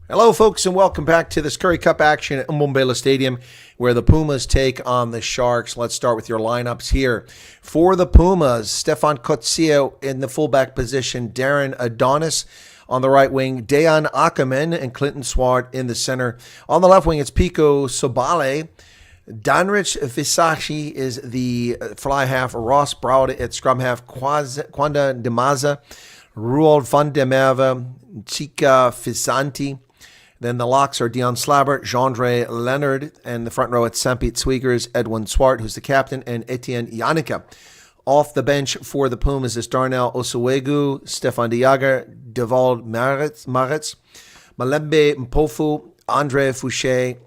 Hello, folks, and welcome back to this Currie Cup action at Mbombela Stadium, where the Pumas take on the Sharks. Let's start with your lineups here. For the Pumas, Stefan Coetzee in the fullback position, Darren Adonis on the right wing, Dejan Ackerman and Clinton Swart in the center. On the left wing, it's Pico Sobale. Danrich Visachi is the fly half, Ross Broad at scrum half, Kwanda Demaza, Roald van der Merwe, Chika Fisanti. Then the locks are Dion Slabert, Jeandre Leonard, and the front row it's Sampit Sweegers, Edwin Swart, who's the captain, and Etienne Yannicka. Off the bench for the Pumas is Darnell Osuwegu, Stefan De Jager, Devald Maritz, Malembe Mpofu, Andre Fouché,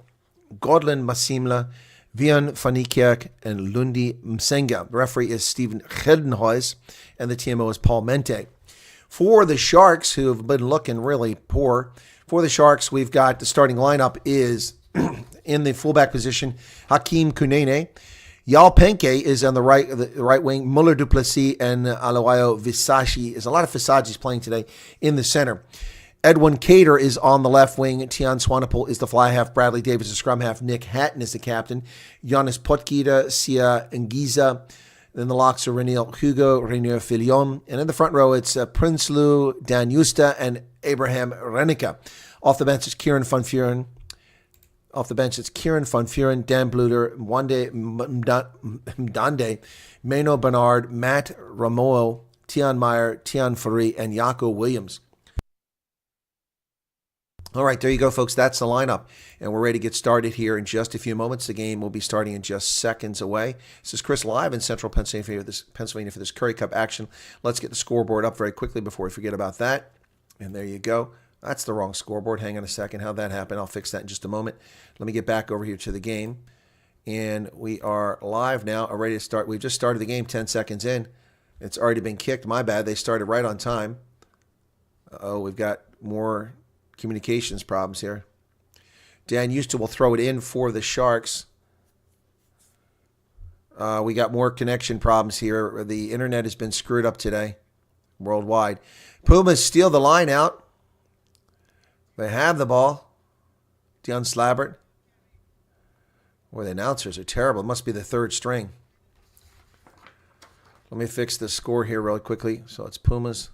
Godlin Masimla, Vian Fanikiak, and Lundi Msenga. The referee is Stephen Geldenhuis, and the TMO is Paul Mente. For the Sharks, who have been looking really poor, for the Sharks, we've got the starting lineup is in the fullback position, Hakeem Kunene. Yal Penke is on the right wing. Muller Duplessis and Alawayo Visachi. There's a lot of Visachis playing today in the center. Edwin Cater is on the left wing. Tian Swanepoel is the fly half. Bradley Davis is the scrum half. Nick Hatton is the captain. Giannis Potkita, Sia Ngiza. Then the locks are Reniel Hugo, Rainier Filion. And in the front row, it's Prince Lou, Dan Justa, and Abraham Renica. Off the bench, it's Kieran Van Vuren. Dan Bluter, Mwande Mdande, Mano Bernard, Matt Rameau, Tian Meyer, Tian Fari, and Yako Williams. All right, there you go, folks. That's the lineup. And we're ready to get started here in just a few moments. The game will be starting in just seconds away. This is Chris live in Central Pennsylvania for this Currie Cup action. Let's get the scoreboard up very quickly before we forget about that. And there you go. That's the wrong scoreboard. Hang on a second. How'd that happen? I'll fix that in just a moment. Let me get back over here to the game. And we are live now, ready to start. We've just started the game 10 seconds in. It's already been kicked. My bad. They started right on time. Uh-oh, we've got more communications problems here. Dan Houston will throw it in for the Sharks. We got more connection problems here. The internet has been screwed up today, worldwide. Pumas steal the line out. They have the ball. Dion Slabert. Boy, the announcers are terrible. It must be the third string. Let me fix the score here really quickly. So it's Pumas.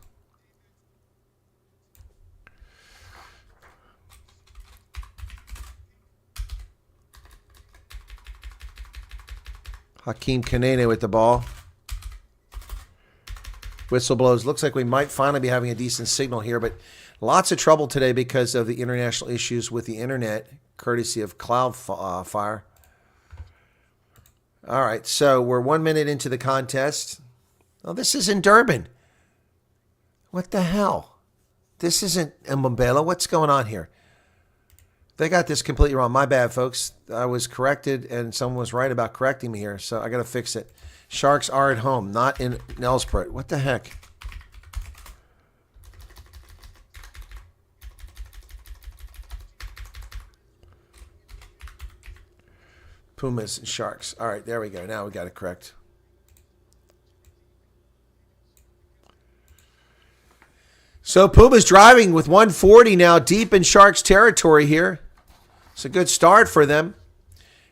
Hakeem Kanene with the ball. Whistle blows. Looks like we might finally be having a decent signal here, but lots of trouble today because of the international issues with the internet, courtesy of Cloudfire. All right, so we're 1 minute into the contest. Oh, this is in Durban. What the hell? This isn't Mbombela. What's going on here? They got this completely wrong. My bad, folks. I was corrected, and someone was right about correcting me here, so I got to fix it. Sharks are at home, not in Nelspruit. What the heck? Pumas and Sharks. All right, there we go. Now we got it correct. So Pumas driving with 140 now deep in Sharks territory here. It's a good start for them.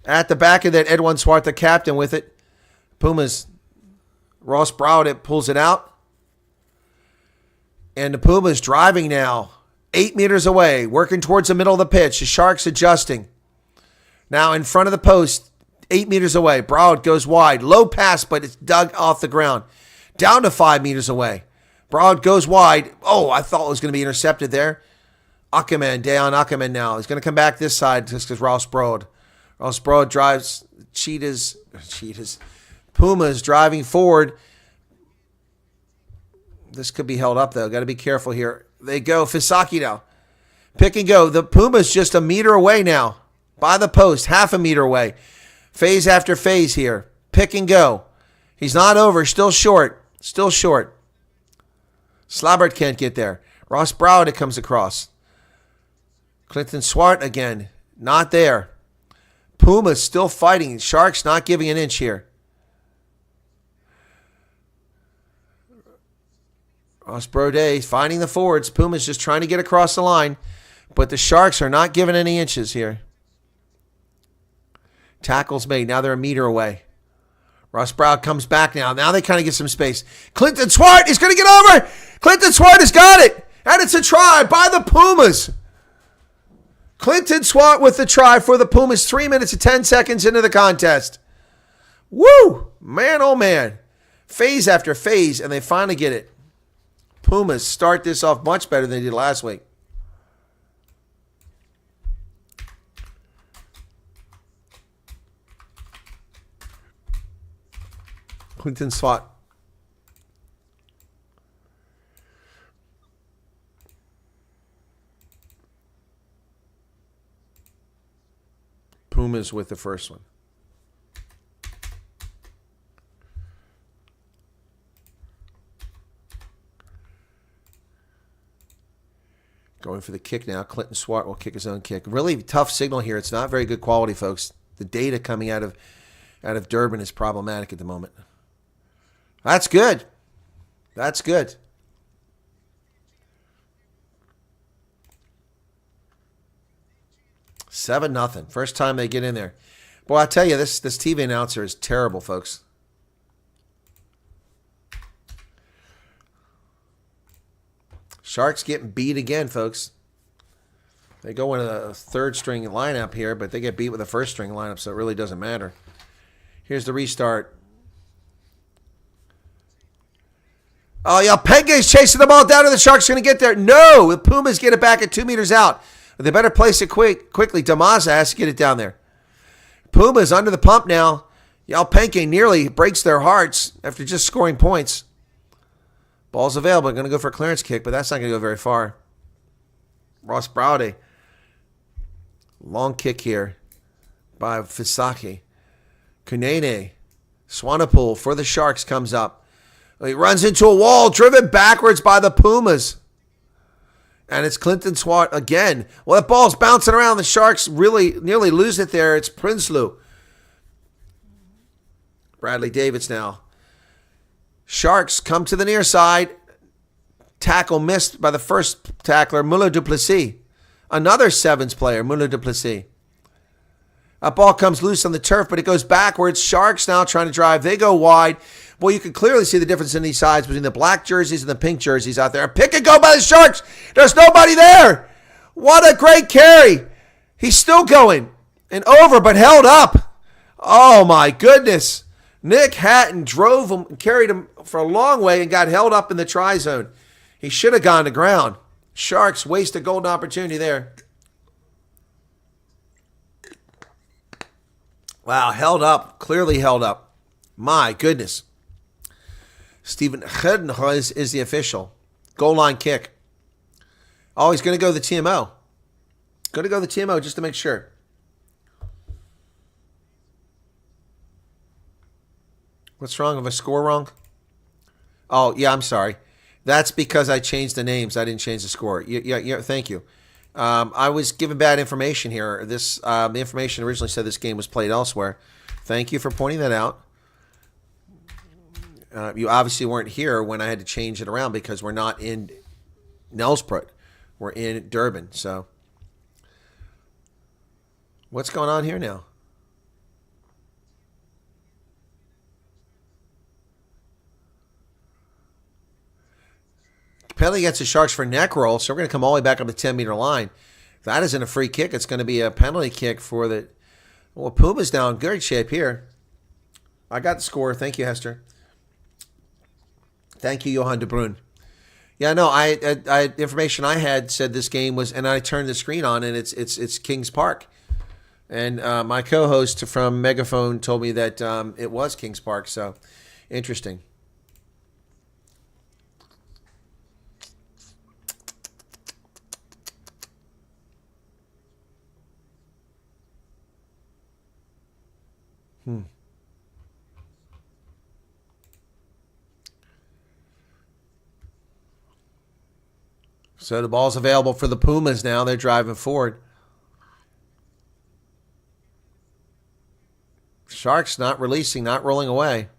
At the back of that, Edwin Swart, the captain, with it. Pumas, Ross Broad pulls it out. And the Pumas driving now 8 meters away, working towards the middle of the pitch. The Sharks adjusting. Now in front of the post, 8 meters away. Broad goes wide. Low pass, but it's dug off the ground. Down to 5 meters away. Broad goes wide. Oh, I thought it was going to be intercepted there. Dejan Ackerman now. He's going to come back this side just because Ross Broad. Ross Broad drives Cheetahs. Pumas driving forward. This could be held up, though. Got to be careful here. They go. Fisaki now. Pick and go. The Pumas just a meter away now. By the post. Half a meter away. Phase after phase here. Pick and go. He's not over. Still short. Slabert can't get there. Ross Broad, it comes across. Clinton Swart again. Not there. Pumas still fighting. Sharks not giving an inch here. Ross Broad finding the forwards. Pumas just trying to get across the line. But the Sharks are not giving any inches here. Tackles made. Now they're a meter away. Ross Brown comes back now. Now they kind of get some space. Clinton Swart is going to get over. Clinton Swart has got it. And it's a try by the Pumas. Clinton Swart with the try for the Pumas. 3 minutes and 10 seconds into the contest. Woo! Man, oh man. Phase after phase, and they finally get it. Pumas start this off much better than they did last week. Clinton Swart. Pumas with the first one. Going for the kick now. Clinton Swart will kick his own kick. Really tough signal here. It's not very good quality, folks. The data coming out of Durban is problematic at the moment. That's good. That's good. Seven nothing. First time they get in there. Boy, I tell you, this TV announcer is terrible, folks. Sharks getting beat again, folks. They go in a third-string lineup here, but they get beat with a first-string lineup, so it really doesn't matter. Here's the restart. Oh, yeah, Penge's chasing the ball down, and the Sharks are going to get there. No, the Pumas get it back at 2 meters out. But they better place it quickly. Damaza has to get it down there. Pumas under the pump now. Penke nearly breaks their hearts after just scoring points. Ball's available. Going to go for a clearance kick, but that's not going to go very far. Ross Browdy. Long kick here by Fisaki. Kunene. Swanepoel for the Sharks comes up. He runs into a wall, driven backwards by the Pumas. And it's Clinton Swart again. Well, that ball's bouncing around. The Sharks really nearly lose it there. It's Prinsloo. Bradley Davids now. Sharks come to the near side. Tackle missed by the first tackler, Muller Duplessis. Another Sevens player, Muller Duplessis. That ball comes loose on the turf, but it goes backwards. Sharks now trying to drive. They go wide. Well, you can clearly see the difference in these sides between the black jerseys and the pink jerseys out there. Pick and go by the Sharks. There's nobody there. What a great carry. He's still going. And over, but held up. Oh, my goodness. Nick Hatton drove him, carried him for a long way and got held up in the try zone. He should have gone to ground. Sharks waste a golden opportunity there. Wow, held up. Clearly held up. My goodness. Steven Gerdenhuis is the official. Goal line kick. Oh, he's going to go to the TMO. Going to go to the TMO just to make sure. What's wrong? Have I score wrong? Oh, yeah, I'm sorry. That's because I changed the names. I didn't change the score. Yeah, thank you. I was given bad information here. The information originally said this game was played elsewhere. Thank you for pointing that out. You obviously weren't here when I had to change it around because we're not in Nelspruit. We're in Durban. So what's going on here now? Penalty gets the Sharks for neck roll, so we're going to come all the way back up the 10-meter line. If that isn't a free kick, it's going to be a penalty kick for the... Well, Puma's now in good shape here. I got the score. Thank you, Hester. Thank you, Johan de Bruin. Yeah, no, I information I had said this game was, and I turned the screen on, and it's Kings Park. And my co-host from Megaphone told me that it was Kings Park, so interesting. So the ball's available for the Pumas now. They're driving forward. Sharks not releasing, not rolling away.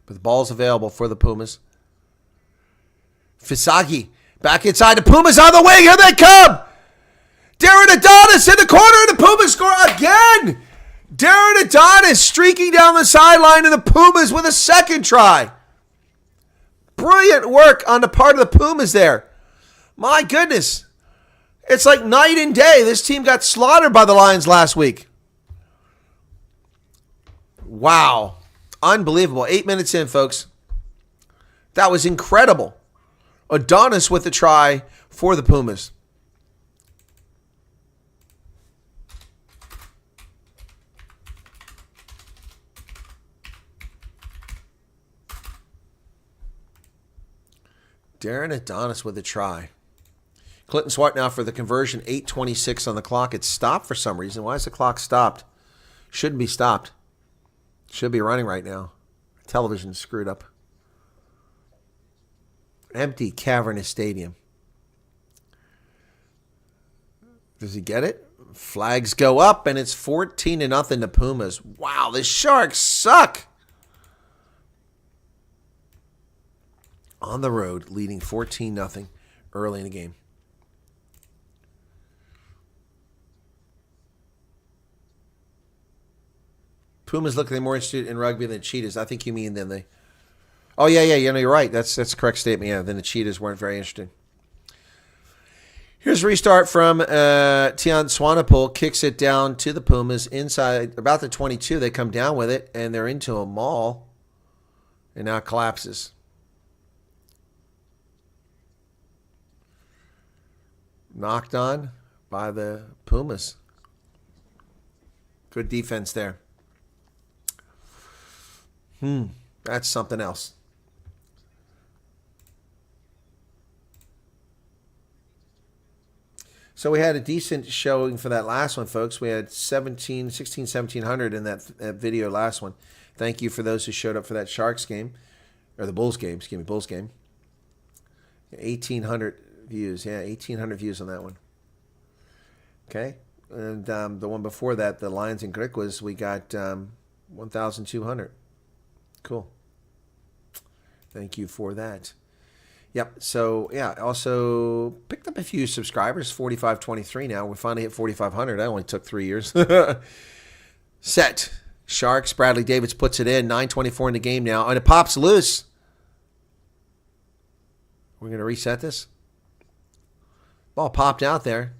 But the ball's available for the Pumas. Fisagi back inside. The Pumas on the wing. Here they come. Darren Adonis in the corner, and the Pumas score again. Darren Adonis streaking down the sideline, and the Pumas with a second try. Brilliant work on the part of the Pumas there. My goodness. It's like night and day. This team got slaughtered by the Lions last week. Wow. Unbelievable. 8 minutes in, folks. That was incredible. Adonis with the try for the Pumas. Darren Adonis with a try. Clinton Swart now for the conversion. 8:26 on the clock. It's stopped for some reason. Why is the clock stopped? Shouldn't be stopped. Should be running right now. Television's screwed up. Empty, cavernous stadium. Does he get it? Flags go up, and it's 14-0 to Pumas. Wow, the Sharks suck. On the road, leading 14-0 early in the game. Pumas look like they're more interested in rugby than Cheetahs. I think you mean than they. Oh yeah, you're right. That's a correct statement. Yeah, then the Cheetahs weren't very interested. Here's a restart from Tian Swanepoel. Kicks it down to the Pumas inside about the 22. They come down with it, and they're into a maul, and now it collapses. Knocked on by the Pumas. Good defense there. That's something else. So we had a decent showing for that last one, folks. We had 1,700 in that video last one. Thank you for those who showed up for that Sharks game. Or the Bulls game, Bulls game. 1,800 views. Yeah, 1,800 views on that one. Okay. And the one before that, the Lions and Griquas, we got 1,200. Cool. Thank you for that. Yep. So, yeah, also picked up a few subscribers, 4,523 now. We finally hit 4,500. That only took 3 years. Set. Sharks. Bradley Davids puts it in. 9:24 in the game now. And it pops loose. We're going to reset this. Ball popped out there.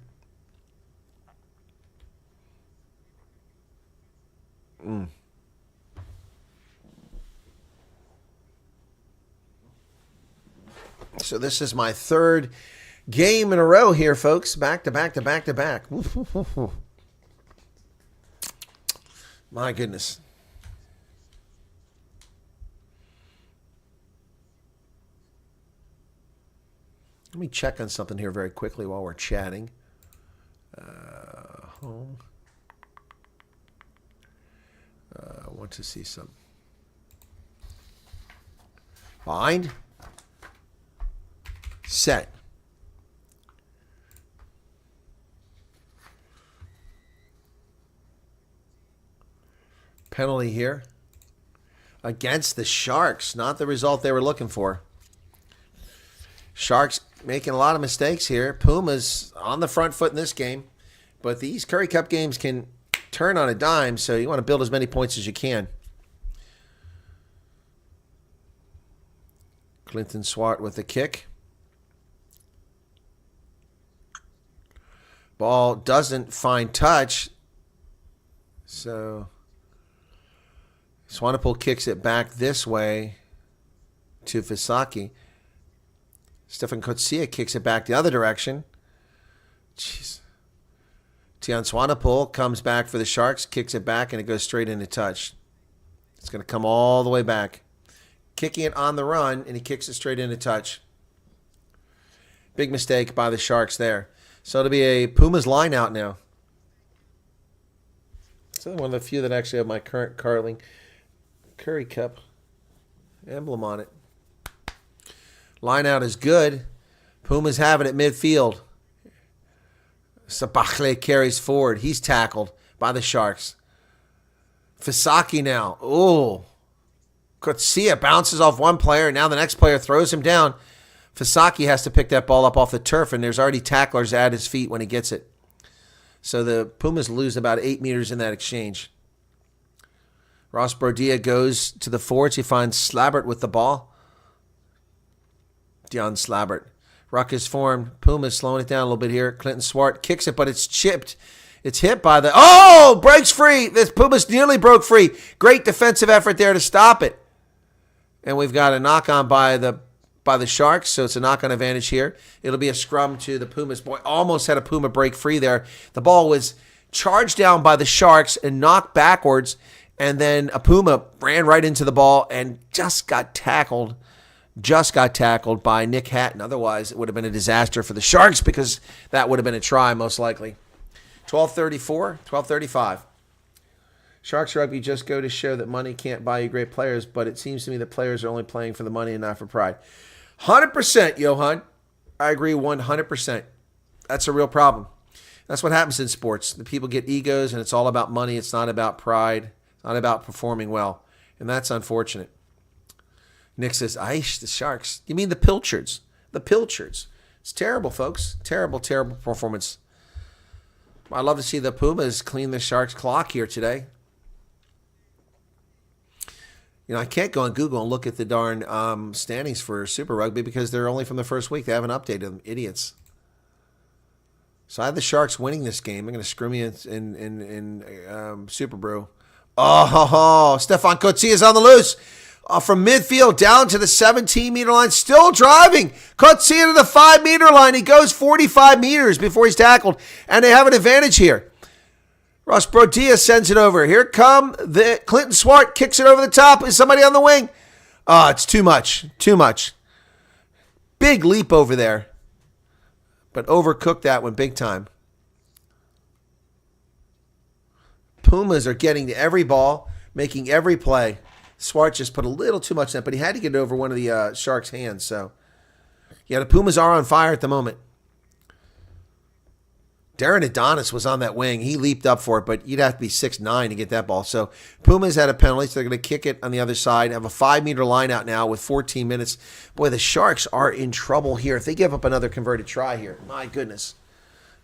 So this is my third game in a row here, folks. Back to back to back to back. My goodness. Let me check on something here very quickly while we're chatting. Home. I want to see some. Bind. Set. Penalty here against the Sharks. Not the result they were looking for. Sharks making a lot of mistakes here. Pumas on the front foot in this game. But these Currie Cup games can turn on a dime, so you want to build as many points as you can. Clinton Swart with the kick. Ball doesn't find touch. So Swanepoel kicks it back this way to Fisaki. Stefan Kotsia kicks it back the other direction. Jeez. Tian Swanepoel comes back for the Sharks, kicks it back, and it goes straight into touch. It's going to come all the way back. Kicking it on the run, and he kicks it straight into touch. Big mistake by the Sharks there. So it'll be a Pumas line out now. It's one of the few that actually have my current Currie Cup emblem on it. Line out is good. Pumas have it at midfield. Sabachle carries forward. He's tackled by the Sharks. Fisaki now. Oh. Kotsia bounces off one player. Now the next player throws him down. Fisaki has to pick that ball up off the turf, and there's already tacklers at his feet when he gets it. So the Pumas lose about 8 meters in that exchange. Ross Brodia goes to the forwards. He finds Slabbert with the ball. Dion Slabbert. Ruck is formed. Pumas slowing it down a little bit here. Clinton Swart kicks it, but it's chipped. It's hit by the... Oh! Breaks free. This Pumas nearly broke free. Great defensive effort there to stop it. And we've got a knock-on by the Sharks, so it's a knock-on advantage here. It'll be a scrum to the Pumas. Boy, almost had a Puma break free there. The ball was charged down by the Sharks and knocked backwards, and then a Puma ran right into the ball and just got tackled by Nick Hatton. Otherwise, it would have been a disaster for the Sharks because that would have been a try, most likely. 12:34, 12:35. Sharks rugby just go to show that money can't buy you great players, but it seems to me that players are only playing for the money and not for pride. 100%, Johan. I agree 100%. That's a real problem. That's what happens in sports. The people get egos, and it's all about money. It's not about pride. It's not about performing well, and that's unfortunate. Nick says, Aish, the Sharks. You mean the Pilchards? The Pilchards. It's terrible, folks. Terrible, terrible performance. I'd love to see the Pumas clean the Sharks' clock here today. You know, I can't go on Google and look at the darn standings for Super Rugby because they're only from the first week. They haven't updated them. Idiots. So I have the Sharks winning this game. I'm going to screw me in Super Brew. Oh, Stefan Coetzee is on the loose. From midfield down to the 17-meter line. Still driving. Coetzee to the 5-meter line. He goes 45 meters before he's tackled. And they have an advantage here. Ross Brodia sends it over. Here come the Clinton Swart, kicks it over the top. Is somebody on the wing? It's too much. Too much. Big leap over there. But overcooked that one big time. Pumas are getting to every ball, making every play. Swart just put a little too much in it, but he had to get it over one of the Sharks' hands. So, yeah, the Pumas are on fire at the moment. Darren Adonis was on that wing. He leaped up for it, but you'd have to be 6'9" to get that ball. So Pumas had a penalty, so they're going to kick it on the other side. Have a 5-meter line out now with 14 minutes. Boy, the Sharks are in trouble here. If they give up another converted try here, my goodness.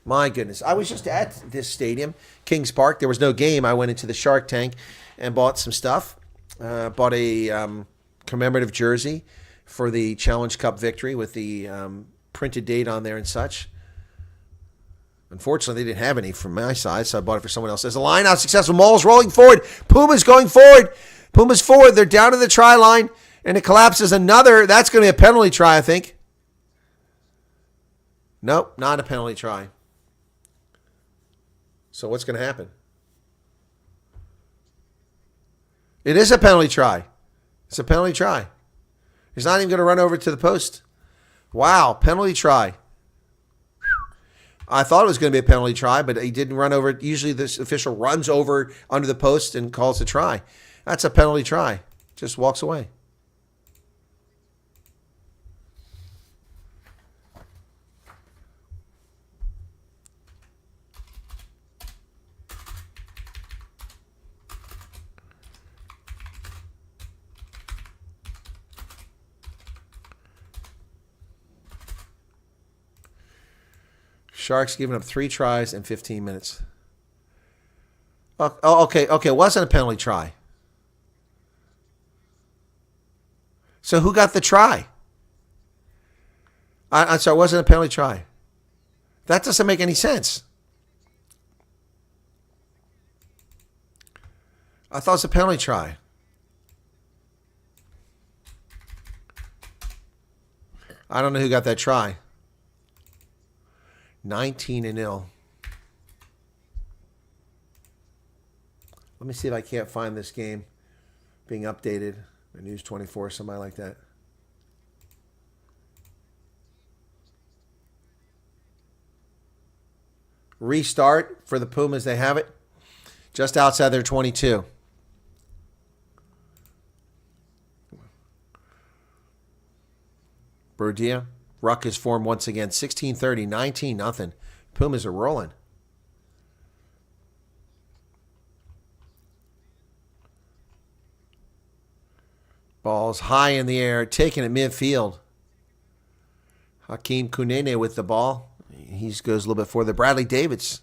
My goodness. I was just at this stadium, Kings Park. There was no game. I went into the Shark Tank and bought some stuff. Bought a commemorative jersey for the Challenge Cup victory with the printed date on there and such. Unfortunately, they didn't have any from my side, so I bought it for someone else. There's a line out, successful. Maul's rolling forward. Pumas going forward. Pumas forward. They're down to the try line, and it collapses another. That's going to be a penalty try, I think. Nope, not a penalty try. So what's going to happen? It is a penalty try. It's a penalty try. He's not even going to run over to the post. Wow, penalty try. I thought it was going to be a penalty try, but he didn't run over. Usually this official runs over under the post and calls a try. That's a penalty try. Just walks away. Sharks giving up 3 tries in 15 minutes. Okay. It wasn't a penalty try. So who got the try? I'm sorry, it wasn't a penalty try. That doesn't make any sense. I thought it was a penalty try. I don't know who got that try. 19-0. Let me see if I can't find this game being updated. News 24, somebody like that. Restart for the Pumas. They have it just outside their 22. Brodia. Ruck is formed once again. 16-30, 19-0. Pumas are rolling. Ball's high in the air, taken at midfield. Hakeem Kunene with the ball. He goes a little bit further. Bradley Davids.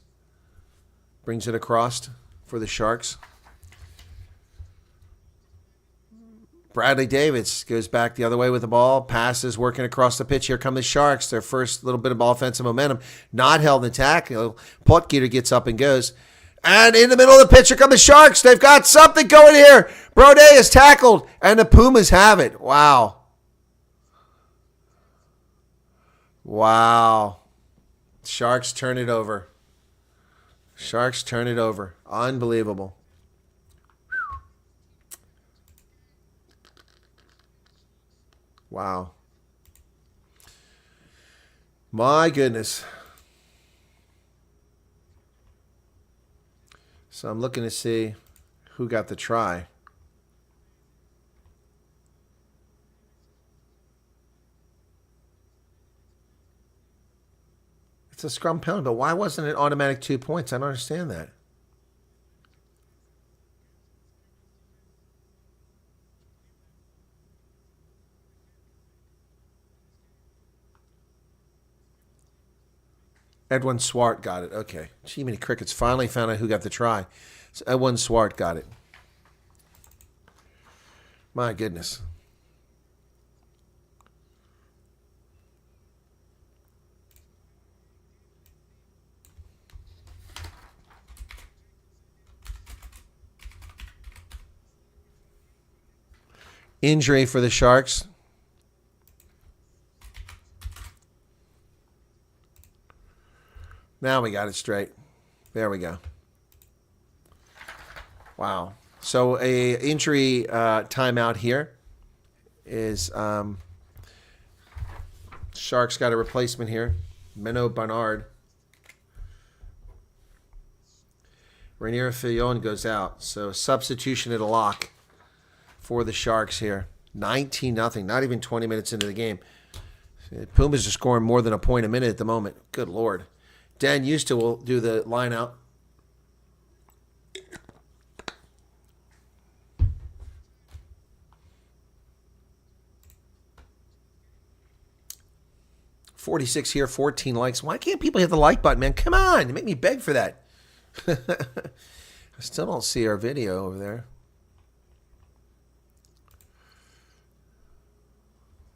Brings it across for the Sharks. Bradley Davids goes back the other way with the ball. Passes working across the pitch. Here come the Sharks. Their first little bit of offensive momentum. Not held in tackle. Potgieter gets up and goes. And in the middle of the pitch, here come the Sharks. They've got something going here. Brode is tackled, and the Pumas have it. Wow. Wow. Sharks turn it over. Sharks turn it over. Unbelievable. Wow. My goodness. So I'm looking to see who got the try. It's a scrum penalty, but why wasn't it automatic 2 points? I don't understand that. Edwin Swart got it. Okay. Gee, many crickets. Finally found out who got the try. So Edwin Swart got it. My goodness. Injury for the Sharks. Now we got it straight. There we go. Wow. So a injury timeout here is Sharks got a replacement here. Menno Barnard. Rainier Fillon goes out. So substitution at a lock for the Sharks here. 19-0. Not even 20 minutes into the game. Pumas are scoring more than a point a minute at the moment. Good Lord. Dan Houston will do the line out. $46 here, 14 likes. Why can't people hit the like button, man? Come on, make me beg for that. I still don't see our video over there.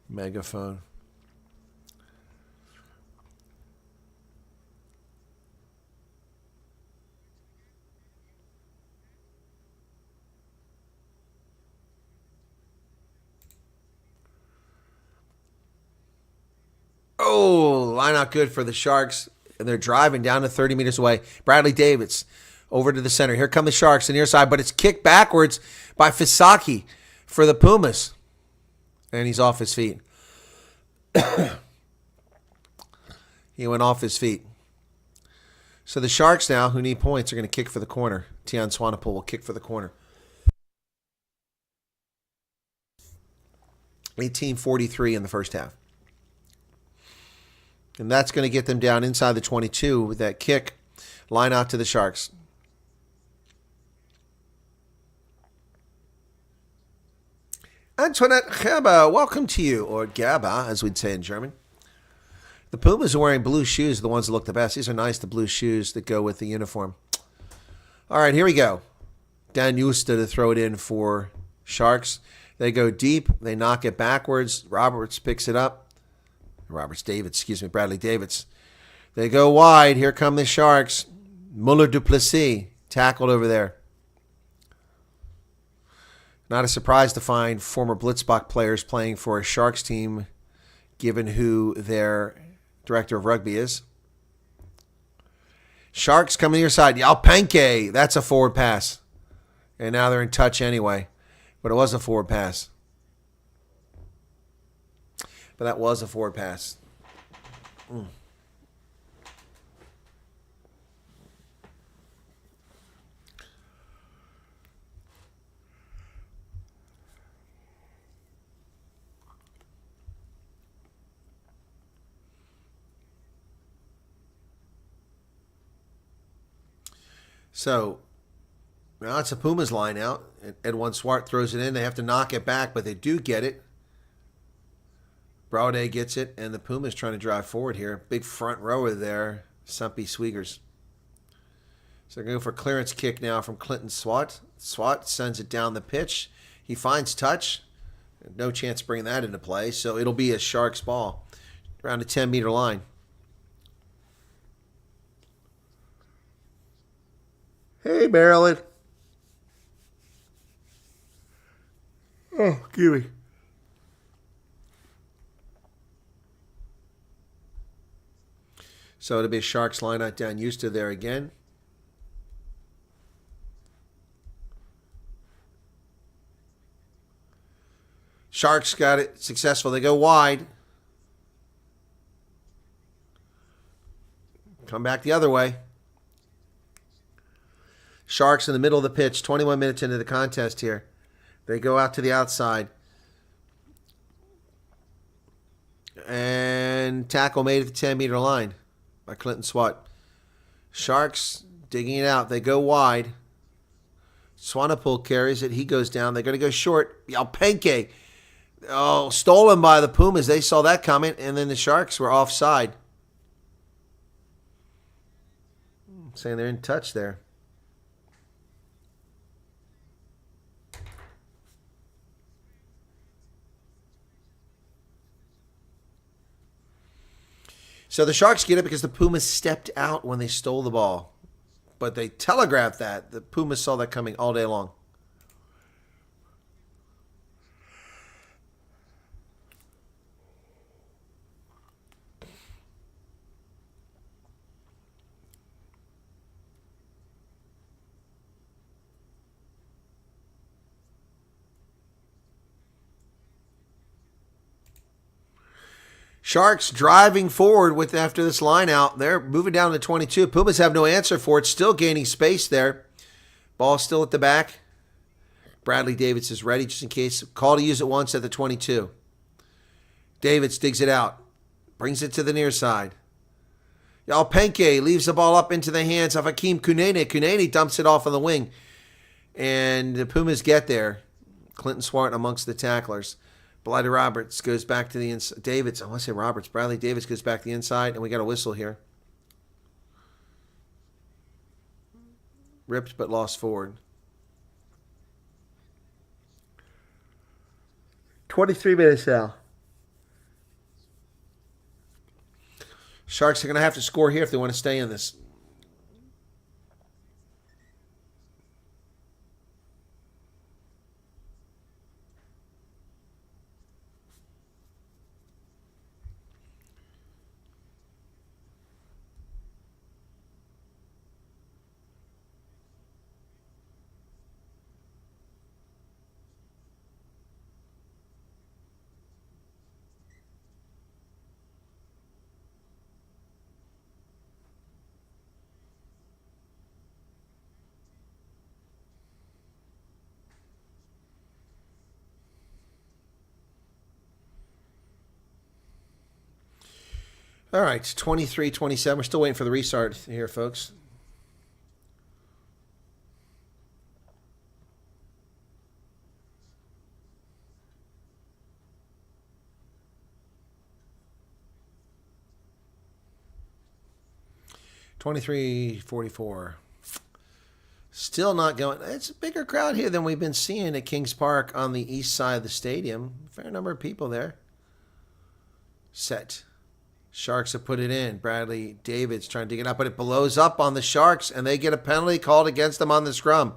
Megaphone. Oh, line out good for the Sharks. And they're driving down to 30 meters away. Bradley Davids over to the center. Here come the Sharks on the near side, but it's kicked backwards by Fisaki for the Pumas. And he's off his feet. He went off his feet. So the Sharks now, who need points, are going to kick for the corner. Tian Swanepoel will kick for the corner. 18:43 in the first half. And that's going to get them down inside the 22 with that kick. Line out to the Sharks. Antoinette Gaba, welcome to you, or Gaba, as we'd say in German. The Pumas are wearing blue shoes, the ones that look the best. These are nice, the blue shoes that go with the uniform. All right, here we go. Dan Justa to throw it in for Sharks. They go deep. They knock it backwards. Roberts picks it up. Bradley Davids. They go wide. Here come the Sharks. Muller Duplessis tackled over there. Not a surprise to find former Blitzbach players playing for a Sharks team, given who their director of rugby is. Sharks coming to your side. Yalpenke. That's a forward pass. And now they're in touch anyway. But it was a forward pass. But that was a forward pass. So now it's a Pumas line out. Edwin Swart throws it in. They have to knock it back, but they do get it. Brode gets it, and the Pumas trying to drive forward here. Big front rower there, Sumpy Sweegers. So they're going to go for a clearance kick now from Clinton Swat. Swat sends it down the pitch. He finds touch. No chance of bringing that into play. So it'll be a Sharks ball around the 10-meter line. Hey, Maryland. Oh, Kiwi. So it'll be a Sharks line out down Houston there again. Sharks got it successful. They go wide. Come back the other way. Sharks in the middle of the pitch, 21 minutes into the contest here. They go out to the outside. And tackle made at the 10-meter line by Clinton Swat. Sharks digging it out. They go wide. Swanepoel carries it. He goes down. They're going to go short. Alpenke. Oh, stolen by the Pumas. They saw that coming, and then the Sharks were offside. Saying they're in touch there. So the Sharks get it because the Pumas stepped out when they stole the ball. But they telegraphed that. The Pumas saw that coming all day long. Sharks driving forward with after this line out. They're moving down to 22. Pumas have no answer for it. Still gaining space there. Ball still at the back. Bradley Davids is ready just in case. Call to use it once at the 22. Davids digs it out. Brings it to the near side. Alpenke leaves the ball up into the hands of Hakeem Kunene. Kunene dumps it off on the wing. And the Pumas get there. Clinton Swart amongst the tacklers. Blythe Roberts goes back to the inside. Davids, I want to say Roberts. Bradley Davids goes back to the inside, and we got a whistle here. Ripped but lost forward. 23 minutes now. Sharks are going to have to score here if they want to stay in this. All right, 23-27. We're still waiting for the restart here, folks. $23.44. Still not going. It's a bigger crowd here than we've been seeing at Kings Park on the east side of the stadium. Fair number of people there. Set. Sharks have put it in. Bradley Davids trying to dig it up, but it blows up on the Sharks, and they get a penalty called against them on the scrum.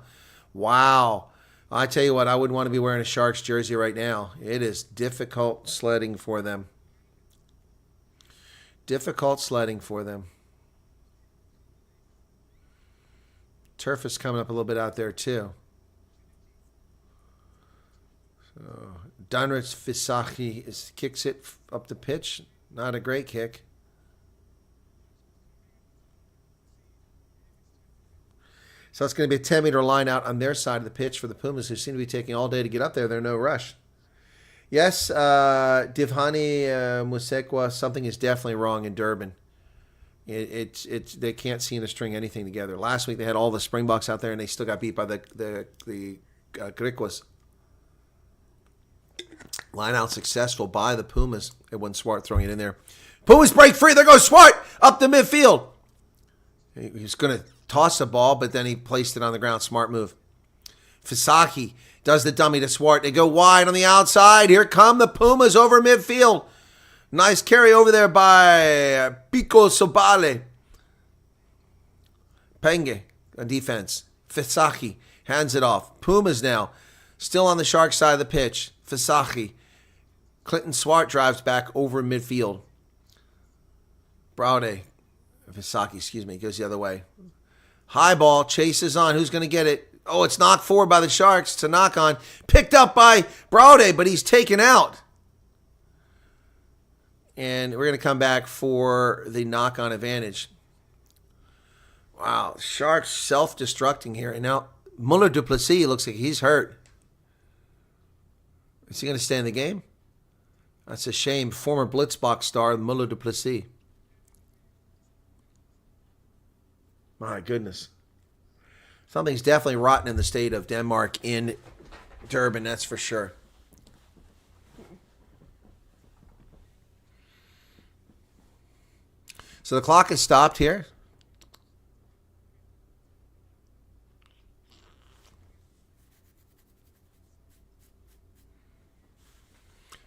Wow. I tell you what, I wouldn't want to be wearing a Sharks jersey right now. It is difficult sledding for them. Difficult sledding for them. Turf is coming up a little bit out there, too. So Dunrich Visachi kicks it up the pitch. Not a great kick. So it's going to be a 10-meter line out on their side of the pitch for the Pumas, who seem to be taking all day to get up there. They're no rush. Yes, Divhani Musekwa, something is definitely wrong in Durban. They can't seem to string anything together. Last week they had all the Springboks out there, and they still got beat by the Griquas. Line out successful by the Pumas. It wasn't Swart throwing it in there. Pumas break free. There goes Swart up the midfield. He was going to toss the ball, but then he placed it on the ground. Smart move. Fisaki does the dummy to Swart. They go wide on the outside. Here come the Pumas over midfield. Nice carry over there by Pico Sobale. Penge on defense. Fisaki hands it off. Pumas now still on the Sharks side of the pitch. Fisaki. Clinton Swart drives back over midfield. Fisaki, goes the other way. High ball, chases on. Who's going to get it? Oh, it's knocked forward by the Sharks. It's a knock on. Picked up by Braude, but he's taken out. And we're going to come back for the knock on advantage. Wow, Sharks self-destructing here. And now Muller Duplessis looks like he's hurt. Is he going to stay in the game? That's a shame. Former Blitzbox star Muller Duplessis. My goodness. Something's definitely rotten in the state of Denmark in Durban, that's for sure. So the clock is stopped here.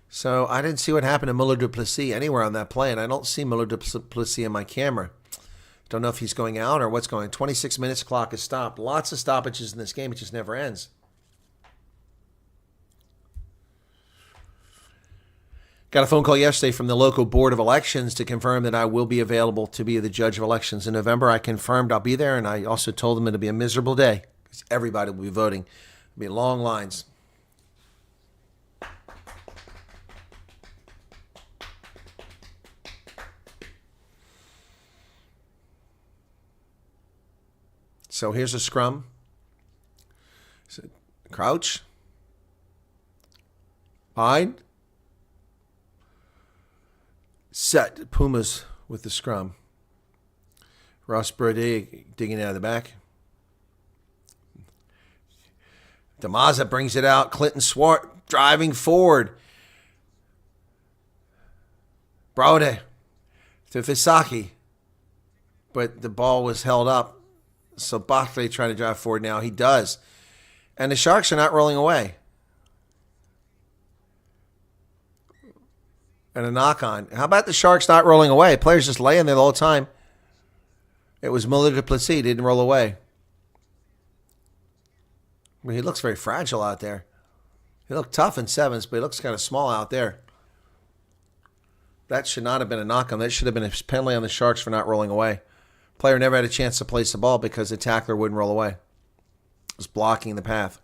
So I didn't see what happened to Muller Duplessis anywhere on that play, and I don't see Muller Duplessis in my camera. Don't know if he's going out or what's going on. 26 minutes, clock is stopped. Lots of stoppages in this game. It just never ends. Got a phone call yesterday from the local board of elections to confirm that I will be available to be the judge of elections in November. I confirmed I'll be there, and I also told them it'll be a miserable day because everybody will be voting. It'll be long lines. So here's a scrum. Crouch. Bind. Set. Pumas with the scrum. Ross Brody digging out of the back. Damaza brings it out. Clinton Swart driving forward. Brode to Fisaki. But the ball was held up. So Bachley trying to drive forward now. He does. And the Sharks are not rolling away. And a knock on. How about the Sharks not rolling away? Players just laying there the whole time. It was Muller Duplessis. He didn't roll away. I mean, he looks very fragile out there. He looked tough in sevens, but he looks kind of small out there. That should not have been a knock on. That should have been a penalty on the Sharks for not rolling away. Player never had a chance to place the ball because the tackler wouldn't roll away. It was blocking the path.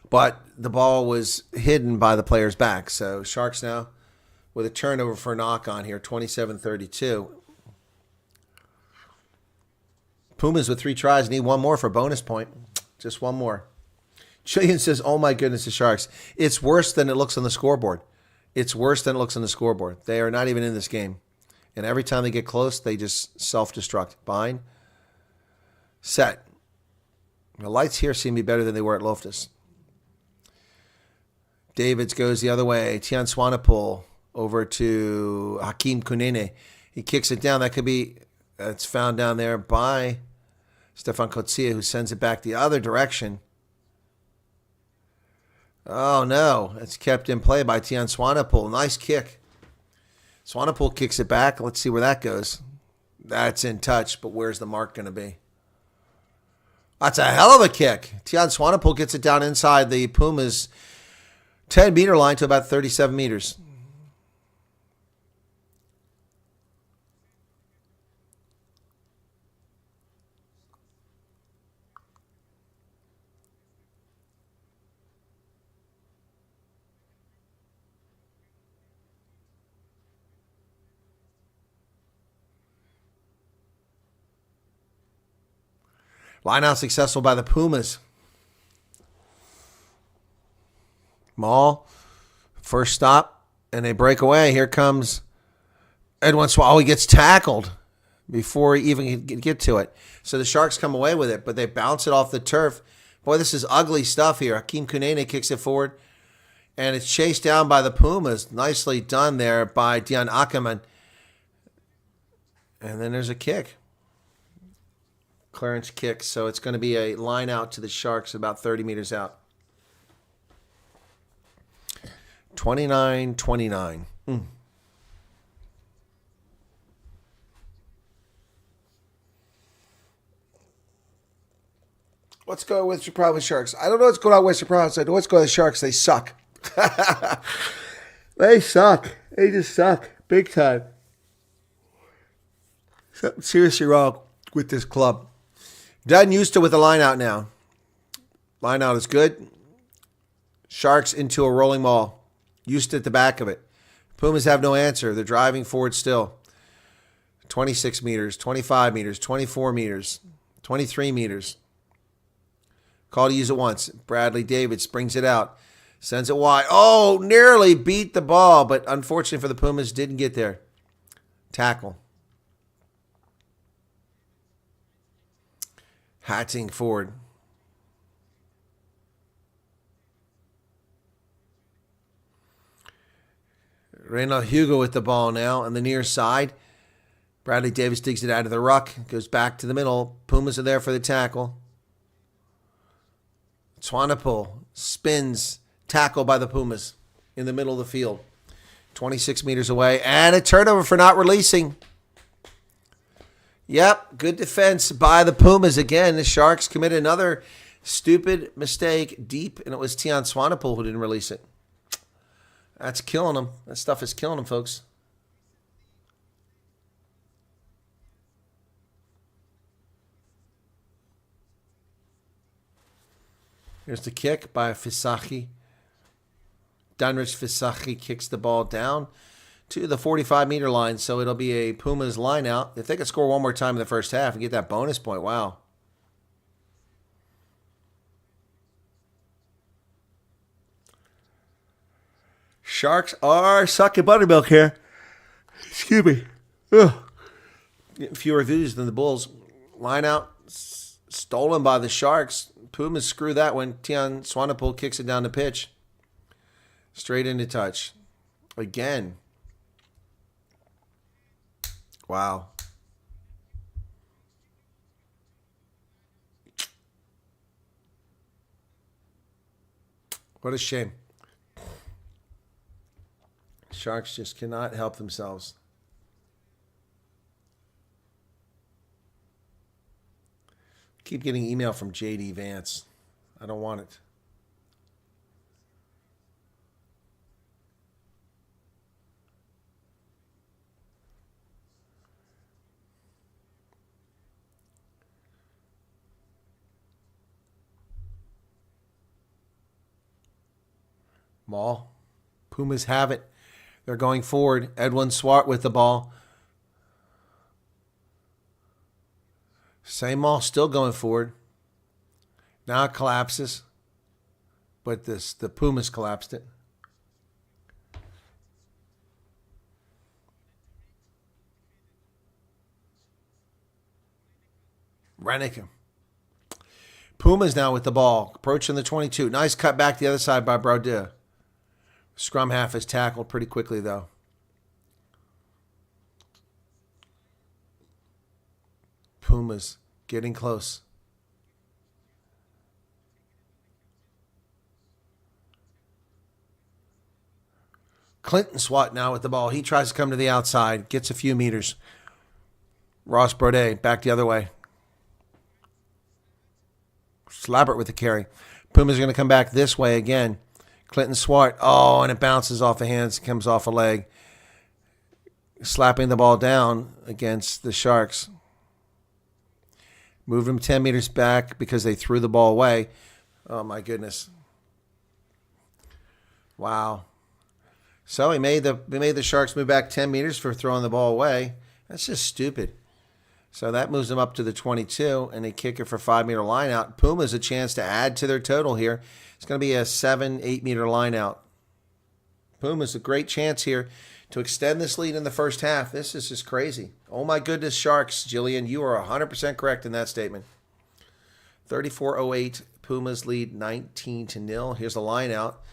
But the ball was hidden by the player's back. So Sharks now with a turnover for a knock on here, 27-32. Pumas with 3 tries need one more for bonus point. Just one more. Chillian says, oh my goodness, the Sharks. It's worse than it looks on the scoreboard. It's worse than it looks on the scoreboard. They are not even in this game. And every time they get close, they just self-destruct. Bind. Set. The lights here seem to be better than they were at Loftus. Davids goes the other way. Tian Swanepoel over to Hakeem Kunene. He kicks it down. That could be, it's found down there by Stefan Kotsia, who sends it back the other direction. Oh, no. It's kept in play by Tian Swanepoel. Nice kick. Swanepoel kicks it back. Let's see where that goes. That's in touch, but where's the mark going to be? That's a hell of a kick. Tian Swanepoel gets it down inside the Pumas' 10-meter line to about 37 meters. Line out successful by the Pumas. Maul, first stop, and they break away. Here comes Edwin Swallow. Oh, he gets tackled before he even can get to it. So the Sharks come away with it, but they bounce it off the turf. Boy, this is ugly stuff here. Hakeem Kunene kicks it forward, and it's chased down by the Pumas. Nicely done there by Dion Ackerman. And then there's a kick. Clearance kick. So it's going to be a line out to the Sharks about 30 meters out. 29-29. Let's go with your Providence Sharks. I don't know what's going on with Western Province. I know what's going on with the Sharks. They suck. They suck. They just suck. Big time. Something seriously wrong with this club. Done used to with the line out now. Line out is good. Sharks into a rolling maul. Used to at the back of it. Pumas have no answer. They're driving forward still. 26 meters, 25 meters, 24 meters, 23 meters. Call to use it once. Bradley Davis brings it out. Sends it wide. Oh, nearly beat the ball, but unfortunately for the Pumas, didn't get there. Tackle. Hatting forward. Reynald Hugo with the ball now on the near side. Bradley Davis digs it out of the ruck. Goes back to the middle. Pumas are there for the tackle. Swanepoel spins. Tackle by the Pumas in the middle of the field. 26 meters away. And a turnover for not releasing. Yep, good defense by the Pumas. Again, the Sharks committed another stupid mistake deep, and it was Talon Bezuidenhout who didn't release it. That's killing them. That stuff is killing them, folks. Here's the kick by Fisaki. Dunrich Fisaki kicks the ball down to the 45-meter line, so it'll be a Pumas line out. If they could score one more time in the first half and get that bonus point, wow. Sharks are sucking buttermilk here. Excuse me. Ugh. Fewer views than the Bulls. Line out stolen by the Sharks. Pumas screw that when Talon Bezuidenhout kicks it down the pitch. Straight into touch. Again. Wow. What a shame. Sharks just cannot help themselves. Keep getting email from JD Vance. I don't want it. Maul. Pumas have it. They're going forward. Edwin Swart with the ball. Same Maul still going forward. Now it collapses. But the Pumas collapsed it. Rennick. Pumas now with the ball. Approaching the 22. Nice cut back the other side by Brodeur. Scrum half is tackled pretty quickly, though. Pumas getting close. Clinton Swat now with the ball. He tries to come to the outside. Gets a few meters. Ross Brodeur back the other way. Slabbert with the carry. Pumas are going to come back this way again. Clinton Swart. Oh, and it bounces off the hands. Comes off a leg. Slapping the ball down against the Sharks. Moved him 10 meters back because they threw the ball away. Oh, my goodness. Wow. So we made the Sharks move back 10 meters for throwing the ball away. That's just stupid. So that moves them up to the 22, and they kick it for 5-meter line out. Pumas a chance to add to their total here. It's going to be a 7-8-meter line out. Pumas a great chance here to extend this lead in the first half. This is just crazy. Oh, my goodness, Sharks. Jillian, you are 100% correct in that statement. 34-08, Pumas lead 19-0. Here's the line out.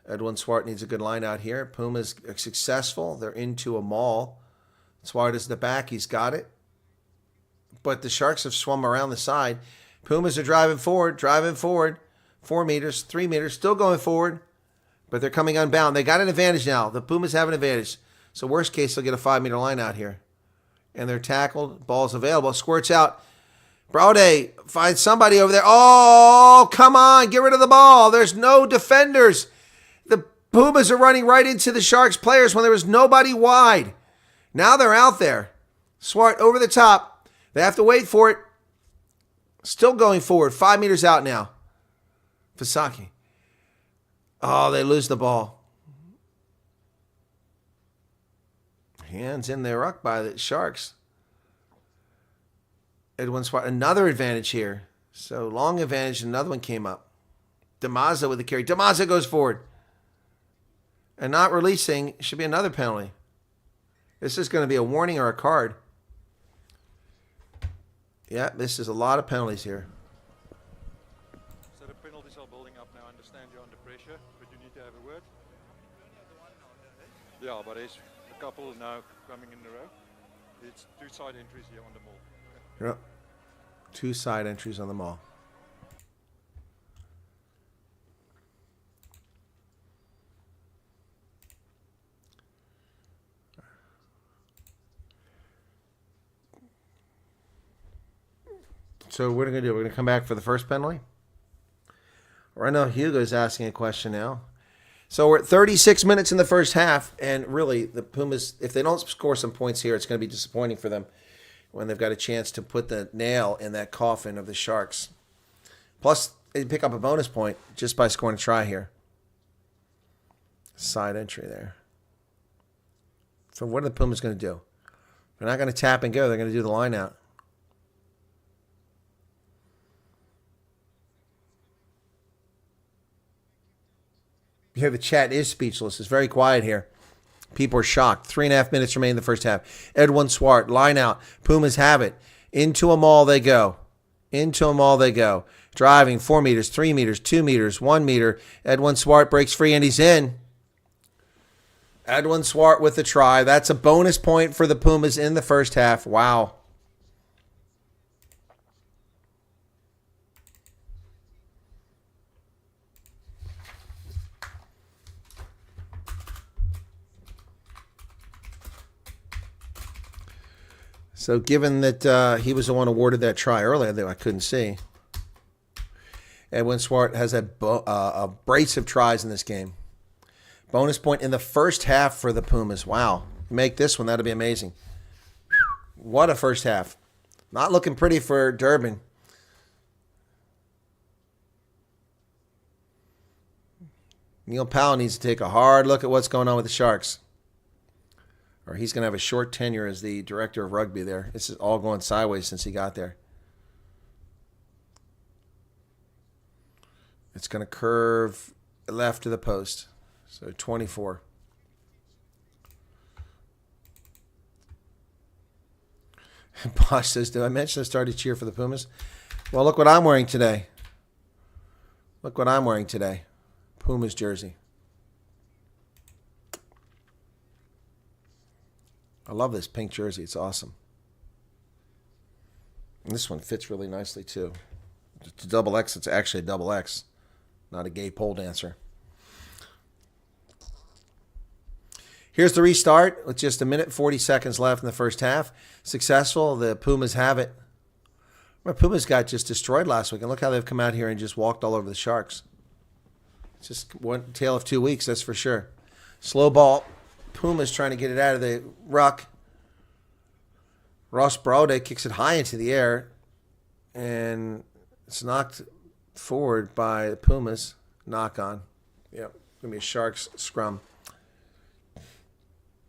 Edwin Swart needs a good line out here. Pumas are successful. They're into a maul. Swyatt is the back. He's got it. But the Sharks have swum around the side. Pumas are driving forward. 4 meters, 3 meters, still going forward. But they're coming unbound. They got an advantage now. The Pumas have an advantage. So worst case, they'll get a 5-meter line out here. And they're tackled. Ball's available. Squirts out. Brode finds somebody over there. Oh, come on. Get rid of the ball. There's no defenders. The Pumas are running right into the Sharks players when there was nobody wide. Now they're out there. Swart over the top. They have to wait for it. Still going forward. 5 meters out now. Fasaki. Oh, they lose the ball. Hands in their ruck by the Sharks. Edwin Swart, another advantage here. So long advantage, another one came up. Damaza with the carry. Damaza goes forward. And not releasing should be another penalty. This is going to be a warning or a card. Yeah, this is a lot of penalties here. So the penalties are building up now. I understand you're under pressure, but you need to have a word. Yeah, but there's a couple now coming in the row. It's 2 side entries here on the mall. Yep. 2 side entries on the mall. So what are we going to do? We're going to come back for the first penalty. Right now, Hugo's asking a question now. So we're at 36 minutes in the first half, and really, the Pumas, if they don't score some points here, it's going to be disappointing for them when they've got a chance to put the nail in that coffin of the Sharks. Plus, they pick up a bonus point just by scoring a try here. Side entry there. So what are the Pumas going to do? They're not going to tap and go. They're going to do the line out. Yeah, the chat is speechless. It's very quiet here. People are shocked. 3.5 minutes remain in the first half. Edwin Swart, line out. Pumas have it. Into a mall they go. Driving 4 meters, 3 meters, 2 meters, 1 meter. Edwin Swart breaks free and he's in. Edwin Swart with the try. That's a bonus point for the Pumas in the first half. Wow. So given that he was the one awarded that try earlier, that I couldn't see, Edwin Swart has a brace of tries in this game. Bonus point in the first half for the Pumas. Wow. Make this one. That'd be amazing. What a first half. Not looking pretty for Durbin. Neil Powell needs to take a hard look at what's going on with the Sharks. Or he's going to have a short tenure as the director of rugby there. This is all going sideways since he got there. It's going to curve left to the post. So 24. Bosch says, did I mention I started to cheer for the Pumas? Well, look what I'm wearing today. Pumas jersey. I love this pink jersey. It's awesome. And this one fits really nicely, too. It's a double X. It's actually a double X, not a gay pole dancer. Here's the restart with just 1:40 seconds left in the first half. Successful. The Pumas have it. My Pumas got just destroyed last week. And look how they've come out here and just walked all over the Sharks. It's just one tale of 2 weeks, that's for sure. Slow ball. Pumas trying to get it out of the ruck. Ross Brode kicks it high into the air. And it's knocked forward by the Pumas. Knock on. Yep. Going to be a Sharks scrum.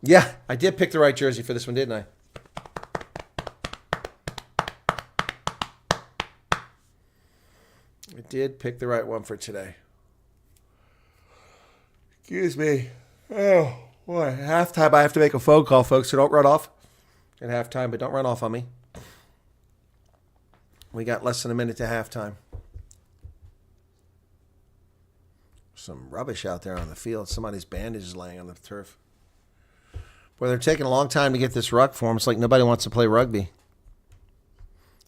Yeah, I did pick the right jersey for this one, didn't I? I did pick the right one for today. Excuse me. Oh. Boy, at halftime, I have to make a phone call, folks, so don't run off at halftime, but don't run off on me. We got less than a minute to halftime. Some rubbish out there on the field. Somebody's bandage is laying on the turf. Well, they're taking a long time to get this ruck form. It's like nobody wants to play rugby.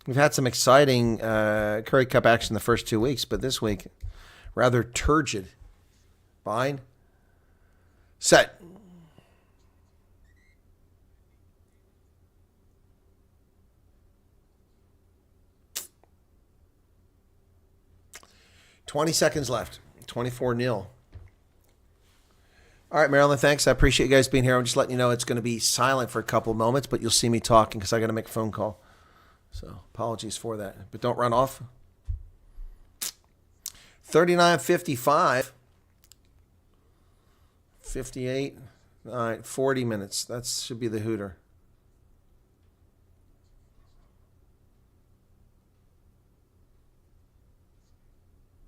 We've had some exciting Currie Cup action the first 2 weeks, but this week, rather turgid. Fine. Set. $20 seconds left. 24-0. All right, Marilyn, thanks. I appreciate you guys being here. I'm just letting you know it's going to be silent for a couple of moments, but you'll see me talking because I got to make a phone call. So apologies for that. But don't run off. 39:55. 58. All right, 40 minutes. That should be the hooter.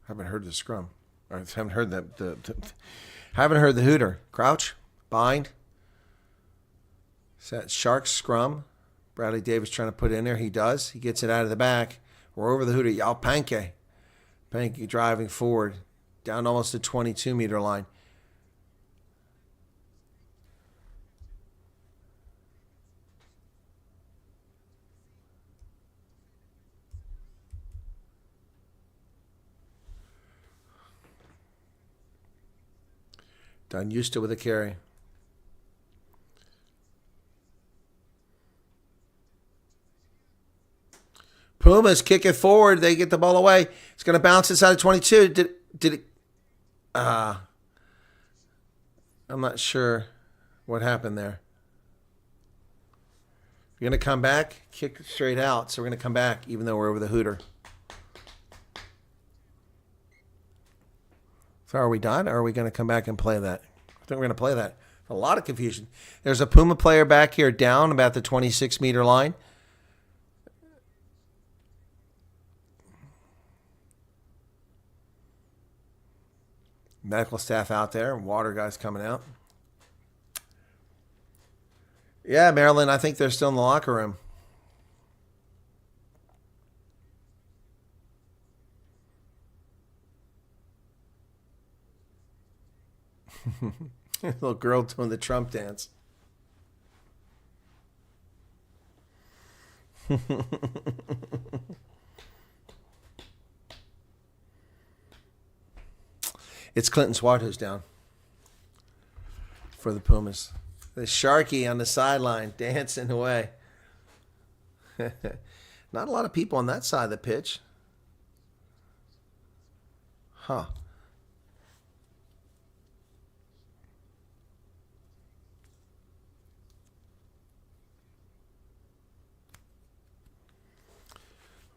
Haven't heard the scrum. I haven't heard haven't heard the hooter. Crouch, bind. Set Sharks scrum. Bradley Davis trying to put it in there. He does. He gets it out of the back. We're over the hooter. Yao Panke. Panke driving forward. Down almost the 22-meter line. Done used to with a carry. Pumas kick it forward. They get the ball away. It's going to bounce inside of 22. Did it? I'm not sure what happened there. You're going to come back, kick it straight out. So we're going to come back, even though we're over the hooter. So are we done, or are we going to come back and play that? I think we're going to play that. A lot of confusion. There's a Puma player back here down about the 26-meter line. Medical staff out there. Water guys coming out. Yeah, Marilyn, I think they're still in the locker room. Little girl doing the Trump dance. It's Clinton Swart who's down for the Pumas. The Sharky on the sideline dancing away. Not a lot of people on that side of the pitch. Huh.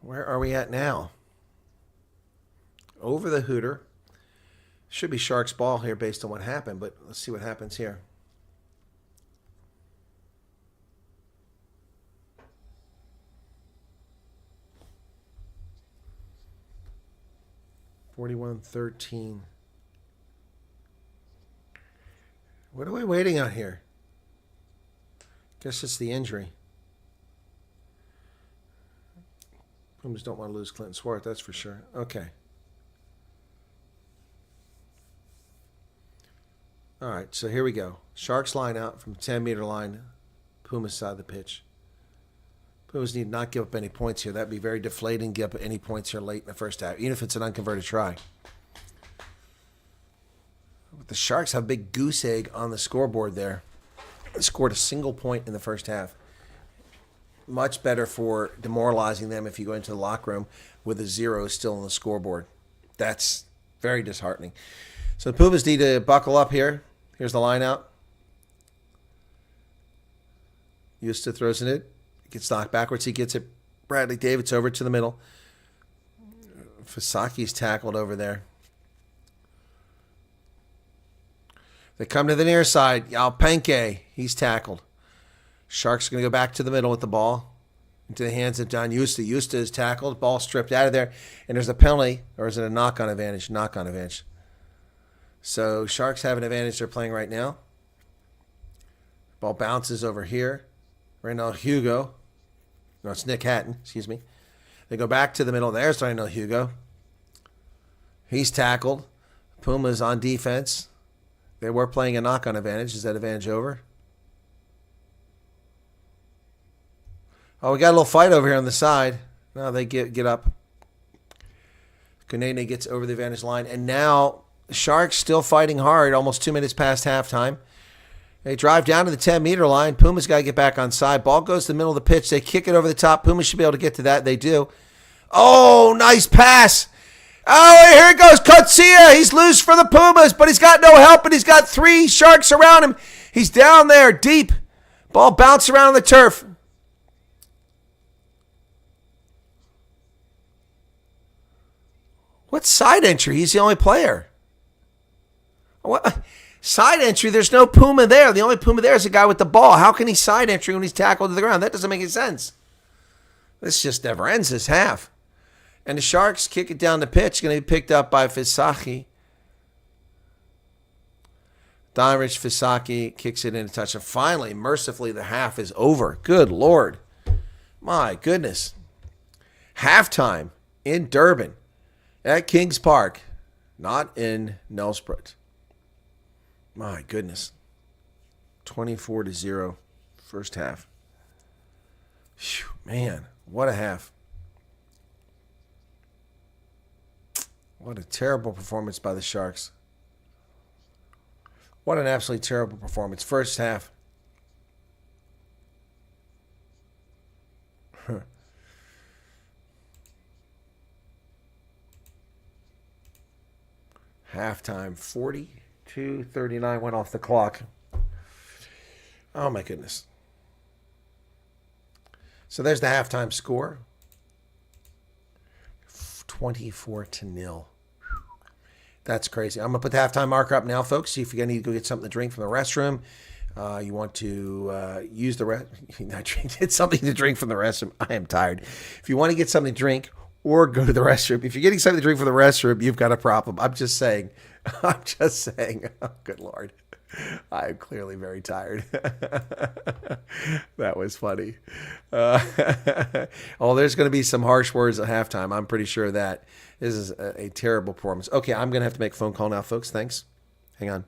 Where are we at now? Over the hooter. Should be Sharks ball here based on what happened, but let's see what happens here. (41-13). What are we waiting on here? Guess it's the injury. Pumas don't want to lose Clinton Swart, that's for sure. Okay. All right, so here we go. Sharks line out from 10-meter line, Pumas side of the pitch. Pumas need not give up any points here. That'd be very deflating, give up any points here late in the first half, even if it's an unconverted try. But the Sharks have a big goose egg on the scoreboard there. They scored a single point in the first half. Much better for demoralizing them if you go into the locker room with a 0 still on the scoreboard. That's very disheartening. So the Pumas need to buckle up here. Here's the line out. Justa throws in it. Gets knocked backwards. He gets it. Bradley Davis over to the middle. Fasaki's tackled over there. They come to the near side. Yao Panke. He's tackled. Sharks are going to go back to the middle with the ball. Into the hands of Don Justa. Justa is tackled. Ball stripped out of there. And there's a penalty. Or is it a knock-on advantage? Knock-on advantage. So Sharks have an advantage they're playing right now. Ball bounces over here. Randall Hugo. No, it's Nick Hatton. Excuse me. They go back to the middle. There's Randall Hugo. He's tackled. Pumas on defense. They were playing a knock-on advantage. Is that advantage over? Oh, we got a little fight over here on the side. No, they get up. Konene gets over the advantage line. And now Sharks still fighting hard, almost 2 minutes past halftime. They drive down to the 10-meter line. Pumas got to get back on side. Ball goes to the middle of the pitch. They kick it over the top. Pumas should be able to get to that. They do. Oh, nice pass. Oh, here it goes. Kotsia. He's loose for the Pumas, but he's got no help, and he's got 3 Sharks around him. He's down there deep. Ball bounced around on the turf. What side entry? He's the only player. What? Side entry, there's no Puma there. The only Puma there is the guy with the ball. How can he side entry when he's tackled to the ground? That doesn't make any sense. This just never ends, this half. And the Sharks kick it down the pitch. Going to be picked up by Fisaki. Dimerich Fisaki kicks it in a touch. And finally, mercifully, the half is over. Good Lord. My goodness. Halftime in Durban at Kings Park. Not in Nelspruit. My goodness. 24-0 first half. Whew, man, what a half. What a terrible performance by the Sharks. What an absolutely terrible performance. First half. Halftime 42-39 went off the clock. Oh my goodness. So there's the halftime score. 24-0. That's crazy. I'm going to put the halftime marker up now, folks. See if you need to go get something to drink from the restroom. You want to use the get something to drink from the restroom. I am tired. If you want to get something to drink or go to the restroom, if you're getting something to drink from the restroom, you've got a problem. I'm just saying. I'm just saying. Oh, good Lord. I'm clearly very tired. That was funny. Oh, there's going to be some harsh words at halftime. I'm pretty sure of that. This is a terrible performance. Okay, I'm going to have to make a phone call now, folks. Thanks. Hang on.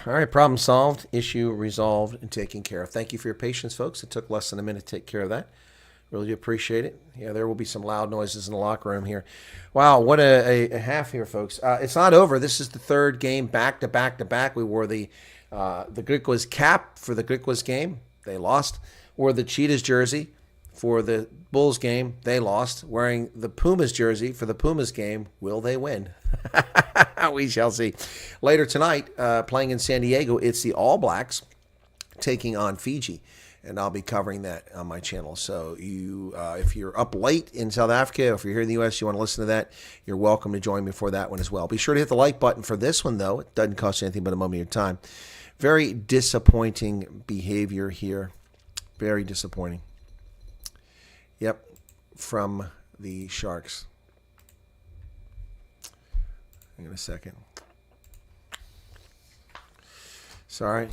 All right, problem solved, issue resolved, and taken care of. Thank you for your patience, folks. It took less than a minute to take care of that. Really do appreciate it. Yeah, there will be some loud noises in the locker room here. Wow, what a half here, folks. It's not over. This is the third game back to back to back. We wore the Griquas cap for the Griquas game. They lost. Wore the Cheetahs jersey for the Bulls game. They lost. Wearing the Pumas jersey for the Pumas game. Will they win? We shall see. Later tonight, playing in San Diego, it's the All Blacks taking on Fiji. And I'll be covering that on my channel. So you, if you're up late in South Africa, or if you're here in the U.S., you want to listen to that, you're welcome to join me for that one as well. Be sure to hit the like button for this one, though. It doesn't cost you anything but a moment of your time. Very disappointing behavior here. Very disappointing. Yep, from the Sharks. Hang on a second. Sorry.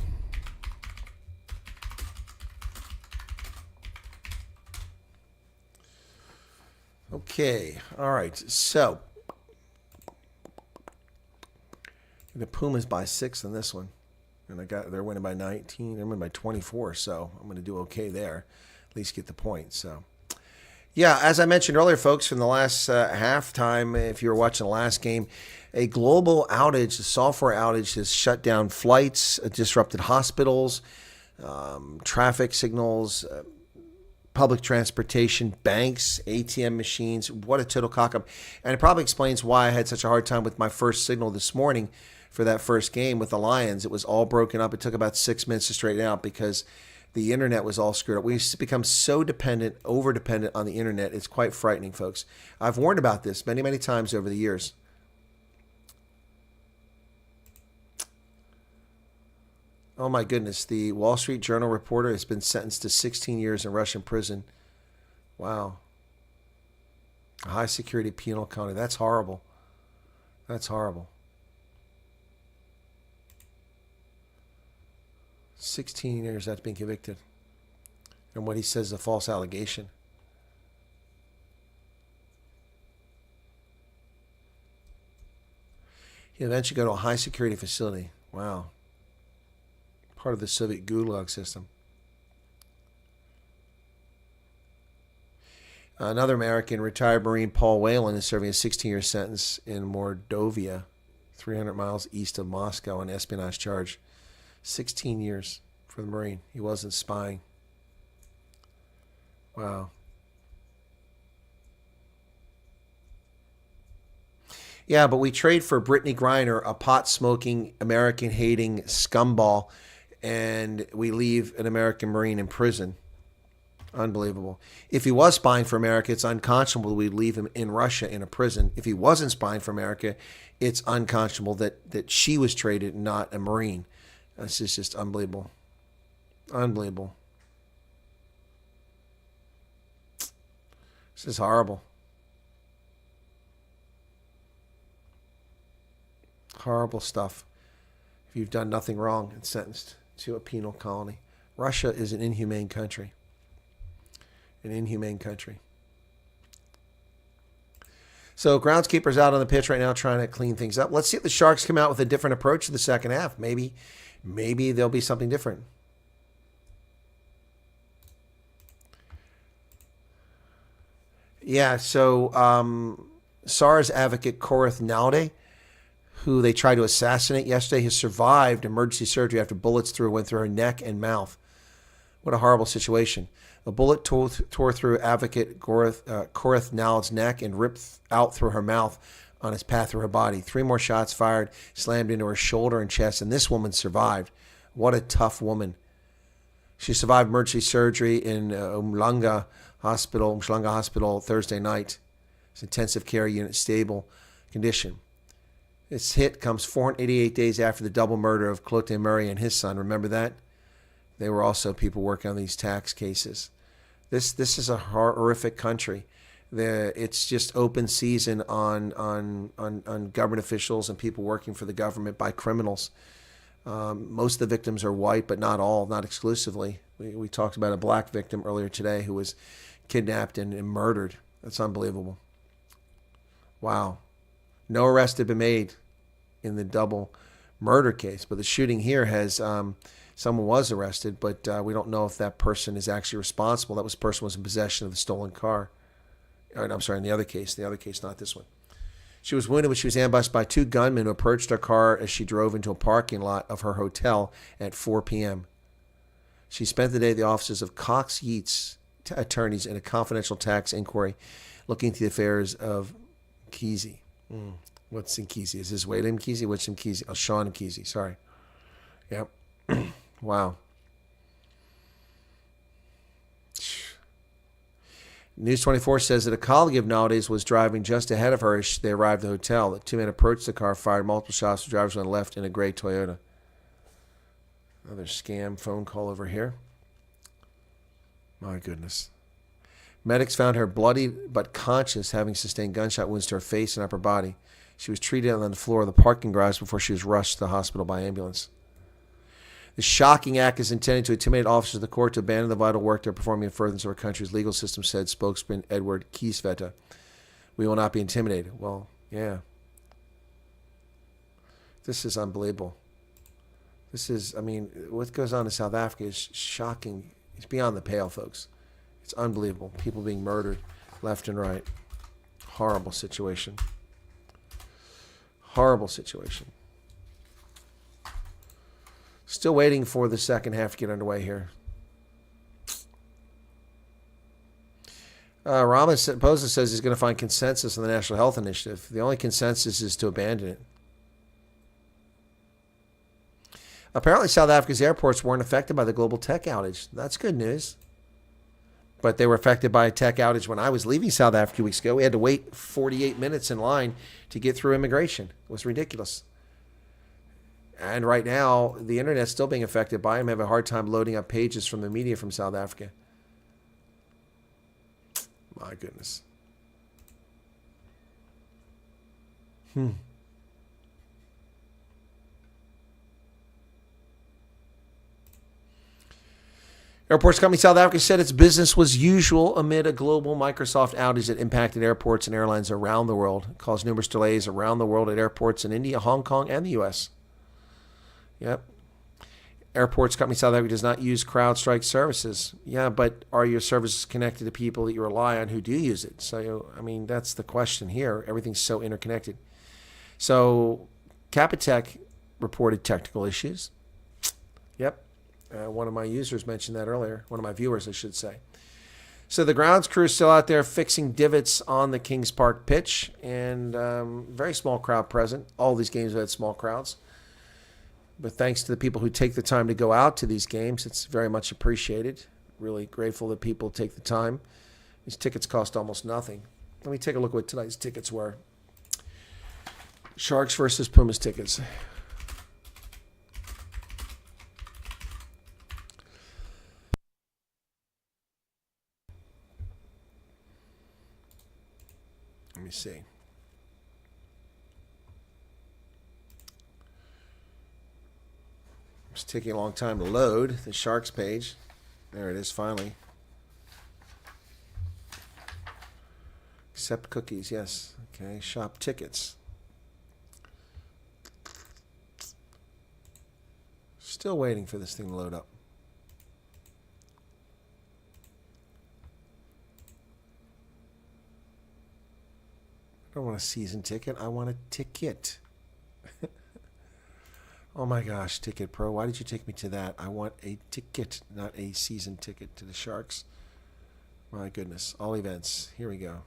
Okay. All right. So the Pumas by 6 in this one. And they're winning by 19. They're winning by 24, so I'm going to do okay there. At least get the point. So, yeah, as I mentioned earlier, folks, from the last halftime, if you were watching the last game, a global outage, a software outage, has shut down flights, disrupted hospitals, traffic signals, public transportation, banks, ATM machines. What a total cock-up. And it probably explains why I had such a hard time with my first signal this morning for that first game with the Lions. It was all broken up. It took about 6 minutes to straighten out because the internet was all screwed up. We've become so dependent, over-dependent on the internet. It's quite frightening, folks. I've warned about this many, many times over the years. Oh, my goodness. The Wall Street Journal reporter has been sentenced to 16 years in Russian prison. Wow. A high-security penal colony. That's horrible. That's horrible. 16 years after being convicted. And what he says is a false allegation. He'll eventually go to a high-security facility. Wow. Part of the Soviet Gulag system. Another American, retired Marine Paul Whelan, is serving a 16-year sentence in Mordovia, 300 miles east of Moscow, on espionage charge. 16 years for the Marine. He wasn't spying. Wow. Yeah, but we trade for Brittany Griner, a pot-smoking, American-hating scumball, and we leave an American Marine in prison. Unbelievable. If he was spying for America, it's unconscionable we'd leave him in Russia in a prison. If he wasn't spying for America, it's unconscionable that she was traded, not a Marine. This is just unbelievable. Unbelievable. This is horrible. Horrible stuff. If you've done nothing wrong and sentenced to a penal colony. Russia is an inhumane country. An inhumane country. So groundskeeper's out on the pitch right now trying to clean things up. Let's see if the Sharks come out with a different approach to the second half. Maybe there'll be something different. Yeah, so SARS advocate Korith Naude, who they tried to assassinate yesterday, has survived emergency surgery after bullets went through her neck and mouth. What a horrible situation. A bullet tore through advocate Korith Naude's neck and ripped out through her mouth on its path through her body. 3 more shots fired, slammed into her shoulder and chest, and this woman survived. What a tough woman. She survived emergency surgery in Umhlanga Hospital Thursday night. It's intensive care unit, stable condition. This hit comes 488 days after the double murder of Clote Murray and his son. Remember that? They were also people working on these tax cases. This is a horrific country. It's just open season on government officials and people working for the government by criminals. Most of the victims are white, but not all, not exclusively. We talked about a black victim earlier today who was kidnapped and murdered. That's unbelievable. Wow. No arrest had been made in the double murder case, but the shooting here has someone was arrested, but we don't know if that person is actually responsible. That person was in possession of the stolen car. I'm sorry, in the other case, not this one. She was wounded when she was ambushed by 2 gunmen who approached her car as she drove into a parking lot of her hotel at 4 p.m. She spent the day at the offices of Cox Yeats attorneys in a confidential tax inquiry looking into the affairs of Kesey. What's Nkisi? Is this William Nkisi? What's Nkisi? Oh, Sean Nkisi. Sorry. Yep. Wow. News 24 says that a colleague of Naude's was driving just ahead of her as they arrived at the hotel. The 2 men approached the car, fired multiple shots. The drivers went left in a gray Toyota. Another scam phone call over here. My goodness. Medics found her bloody but conscious, having sustained gunshot wounds to her face and upper body. She was treated on the floor of the parking garage before she was rushed to the hospital by ambulance. The shocking act is intended to intimidate officers of the court to abandon the vital work they're performing in furtherance of our country's legal system, said spokesman Edward Kiesveta. We will not be intimidated. Well, yeah. This is unbelievable. This is, I mean, what goes on in South Africa is shocking. It's beyond the pale, folks. It's unbelievable. People being murdered left and right. Horrible situation. Horrible situation. Still waiting for the second half to get underway here. Ramaphosa says he's going to find consensus on the National Health Initiative. The only consensus is to abandon it. Apparently, South Africa's airports weren't affected by the global tech outage. That's good news. But they were affected by a tech outage when I was leaving South Africa 2 weeks ago. We had to wait 48 minutes in line to get through immigration. It was ridiculous. And right now, the internet's still being affected by it. I'm having a hard time loading up pages from the media from South Africa. My goodness. Airports company South Africa said its business was usual amid a global Microsoft outage that impacted airports and airlines around the world. It caused numerous delays around the world at airports in India, Hong Kong, and the U.S. Yep. Airports company South Africa does not use CrowdStrike services. Yeah, but are your services connected to people that you rely on who do use it? So, I mean, that's the question here. Everything's so interconnected. So, Capitec reported technical issues. Yep. One of my users mentioned that earlier. One of my viewers, I should say. So the grounds crew is still out there fixing divots on the Kings Park pitch, and very small crowd present. All these games have had small crowds. But thanks to the people who take the time to go out to these games, it's very much appreciated. Really grateful that people take the time. These tickets cost almost nothing. Let me take a look at what tonight's tickets were. Sharks versus Pumas tickets. Let me see. It's taking a long time to load the Sharks page. There it is, finally. Accept cookies, yes. Okay, shop tickets. Still waiting for this thing to load up. I don't want a season ticket. I want a ticket. Oh my gosh, Ticket Pro. Why did you take me to that? I want a ticket, not a season ticket to the Sharks. My goodness. All events. Here we go.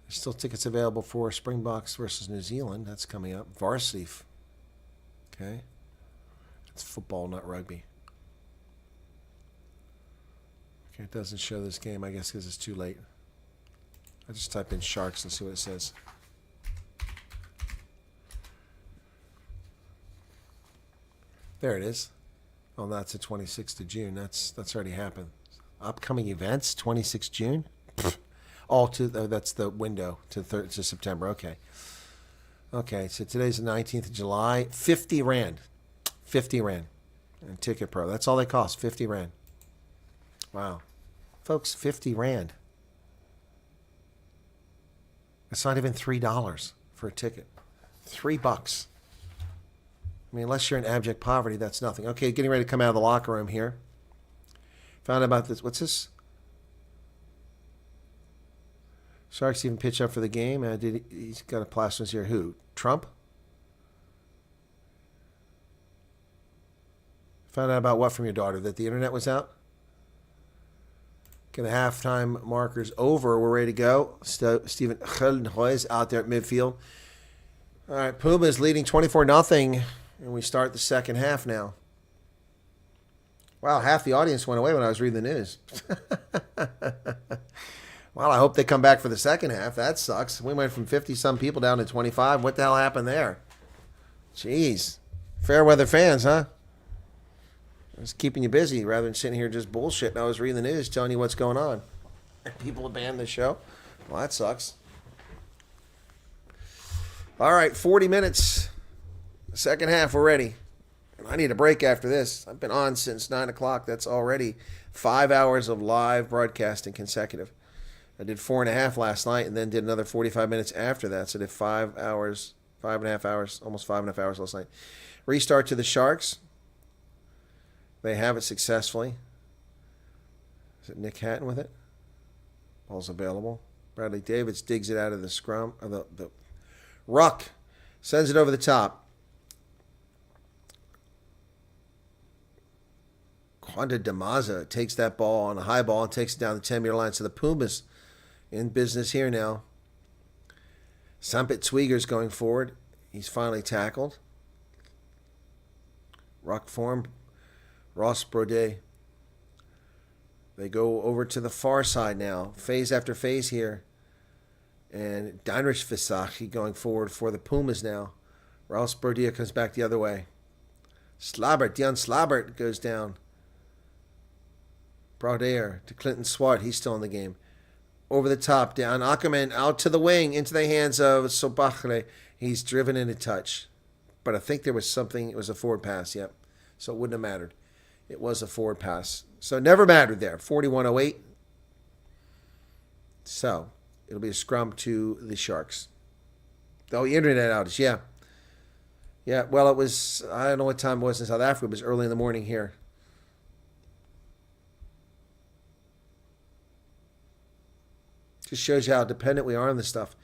There's still tickets available for Springboks versus New Zealand. That's coming up. Varsity. Okay. It's football, not rugby. Okay, it doesn't show this game, I guess, because it's too late. I just type in Sharks and see what it says. There it is. Oh, that's the 26th of June. That's already happened. Upcoming events, 26th June. That's the window to September. Okay. Okay. So today's the 19th of July. 50 rand. 50 rand. And Ticket Pro. That's all they cost. 50 rand. Wow, folks. 50 rand. It's not even $3 for a ticket. $3. I mean, unless you're in abject poverty, that's nothing. Okay, getting ready to come out of the locker room here. Found out about this. What's this? Sharks even pitch up for the game. He's got a plaster here. Who? Trump? Found out about what from your daughter? That the internet was out? Okay, the halftime marker's over. We're ready to go. Steven Geldenhuys out there at midfield. All right, Pumas leading 24-0. And we start the second half now. Wow, half the audience went away when I was reading the news. Well, I hope they come back for the second half. That sucks. We went from 50-some people down to 25. What the hell happened there? Jeez. Fair weather fans, huh? It's keeping you busy rather than sitting here just bullshitting. I was reading the news telling you what's going on. And people abandon the show. Well, that sucks. All right, 40 minutes. Second half already. I need a break after this. I've been on since 9 o'clock. That's already 5 hours of live broadcasting consecutive. I did 4.5 last night and then did another 45 minutes after that. So I did 5 hours, 5.5 hours, almost 5.5 hours last night. Restart to the Sharks. They have it successfully. Is it Nick Hatton with it? Ball's available. Bradley Davids digs it out of the scrum. The ruck. Sends it over the top. Quanda Damaza takes that ball on a high ball and takes it down the 10-meter line. So the Pumas in business here now. Sampit Twigger's going forward. He's finally tackled. Ruck form. Ross Brodet. They go over to the far side now. Phase after phase here. And Deinrich Visachi going forward for the Pumas now. Ross Brodet comes back the other way. Slabert, Dion Slabert goes down. Broder to Clinton Swart. He's still in the game. Over the top, down. Ackerman out to the wing, into the hands of Sobachle. He's driven in a touch. But I think there was something. It was a forward pass, yep. So it wouldn't have mattered. It was a forward pass. So it never mattered there. 41-08. So it'll be a scrum to the Sharks. Oh, the internet outage, yeah. Yeah, well, it was, I don't know what time it was in South Africa. It was early in the morning here. Just shows you how dependent we are on this stuff.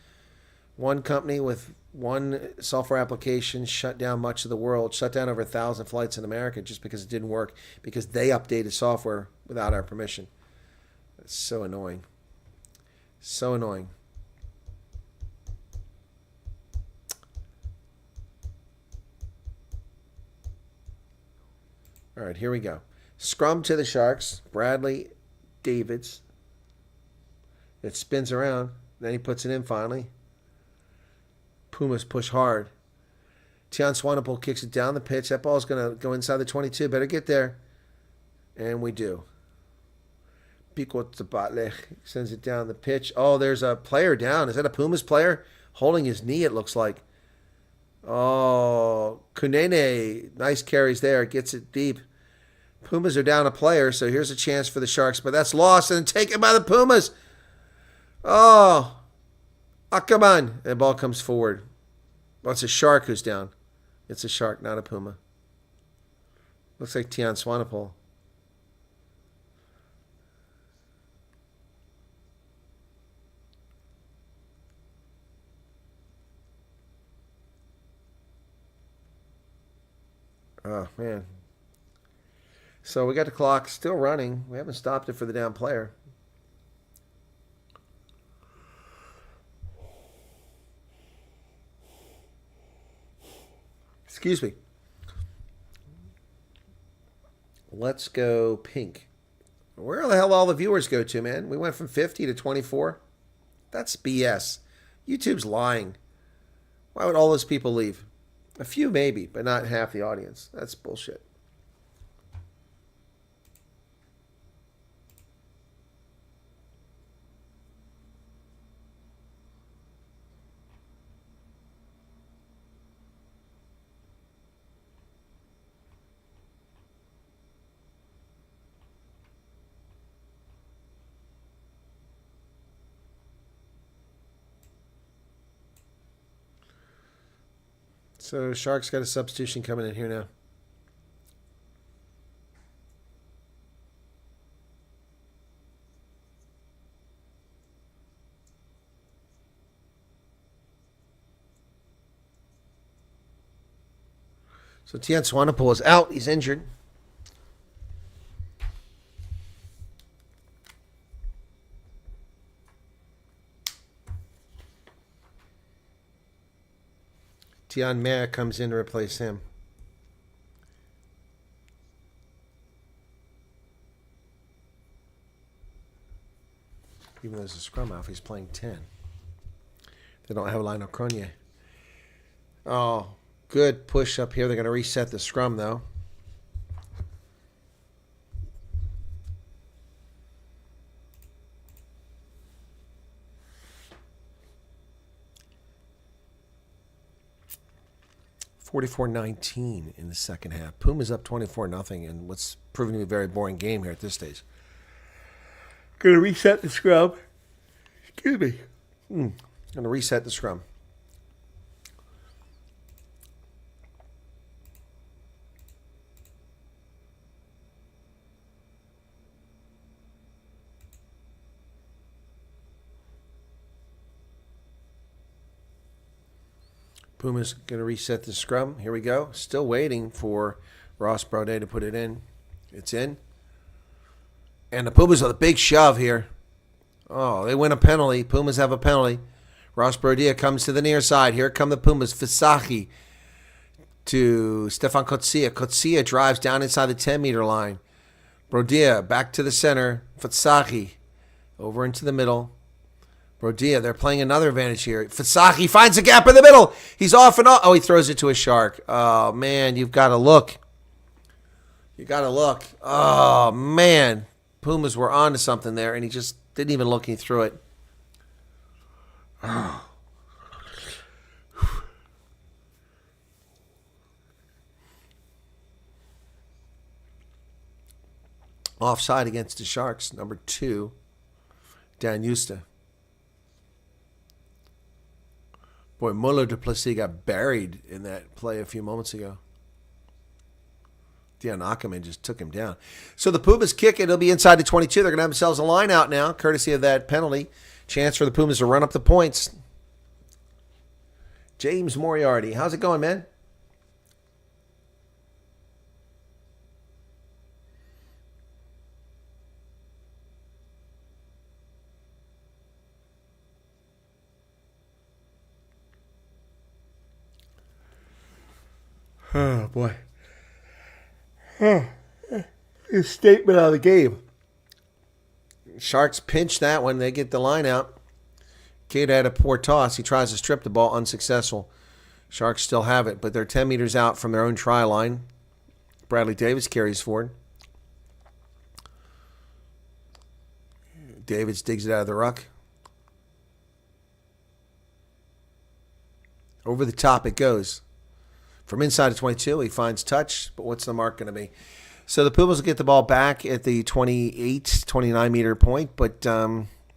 One company with one software application shut down much of the world, shut down over 1,000 flights in America just because it didn't work, because they updated software without our permission. It's so annoying. So annoying. All right, here we go. Scrum to the Sharks. Bradley Davids. It spins around. Then he puts it in finally. Pumas push hard. Tian Swanepoel kicks it down the pitch. That ball's going to go inside the 22. Better get there. And we do. Pico Tabatle sends it down the pitch. Oh, there's a player down. Is that a Pumas player? Holding his knee, it looks like. Oh, Kunene. Nice carries there. Gets it deep. Pumas are down a player, so here's a chance for the Sharks. But that's lost and taken by the Pumas. Oh, come on. The ball comes forward. Well, it's a Shark who's down. It's a Shark, not a Puma. Looks like Tian Swanepoel. Oh, man. So we got the clock still running. We haven't stopped it for the down player. Excuse me. Let's go pink. Where the hell all the viewers go to, man? We went from 50 to 24. That's BS. YouTube's lying. Why would all those people leave? A few maybe, but not half the audience. That's bullshit. So Sharks got a substitution coming in here now. So Tian Swanepoel is out. He's injured. Tian Mayer comes in to replace him. Even though there's a scrum off, he's playing 10. They don't have Lionel Cronier. Oh, good push up here. They're going to reset the scrum, though. 44-19 in the second half. Pumas up 24-0 in what's proving to be a very boring game here at this stage. Going to reset the scrum. Excuse me. Going to reset the scrum. Pumas going to reset the scrum. Here we go. Still waiting for Ross Braudet to put it in. It's in. And the Pumas with a big shove here. Oh, they win a penalty. Pumas have a penalty. Ross Braudet comes to the near side. Here come the Pumas. Fisaki to Stefan Kotsia. Kotsia drives down inside the 10-meter line. Braudet back to the center. Fisaki over into the middle. Braudet, they're playing another advantage here. Fisaki finds a gap in the middle. He's off and off. Oh, he throws it to a shark. Oh, man, you've got to look. You got to look. Oh, man. Pumas were on to something there, and he just didn't even look. He threw it. Oh. Offside against the Sharks, number 2, Dan Justa. Boy, Muller Duplessis got buried in that play a few moments ago. Dion Ackerman just took him down. So the Pumas kick it. It'll be inside the 22. They're going to have themselves a line out now, courtesy of that penalty. Chance for the Pumas to run up the points. James Moriarty. How's it going, man? Oh, boy. His statement out of the game. Sharks pinch that one. They get the line out. Kate had a poor toss. He tries to strip the ball. Unsuccessful. Sharks still have it, but they're 10 meters out from their own try line. Bradley Davis carries forward. Davis digs it out of the ruck. Over the top it goes. From inside of 22, he finds touch, but what's the mark going to be? So the Pumas will get the ball back at the 28, 29-meter point, but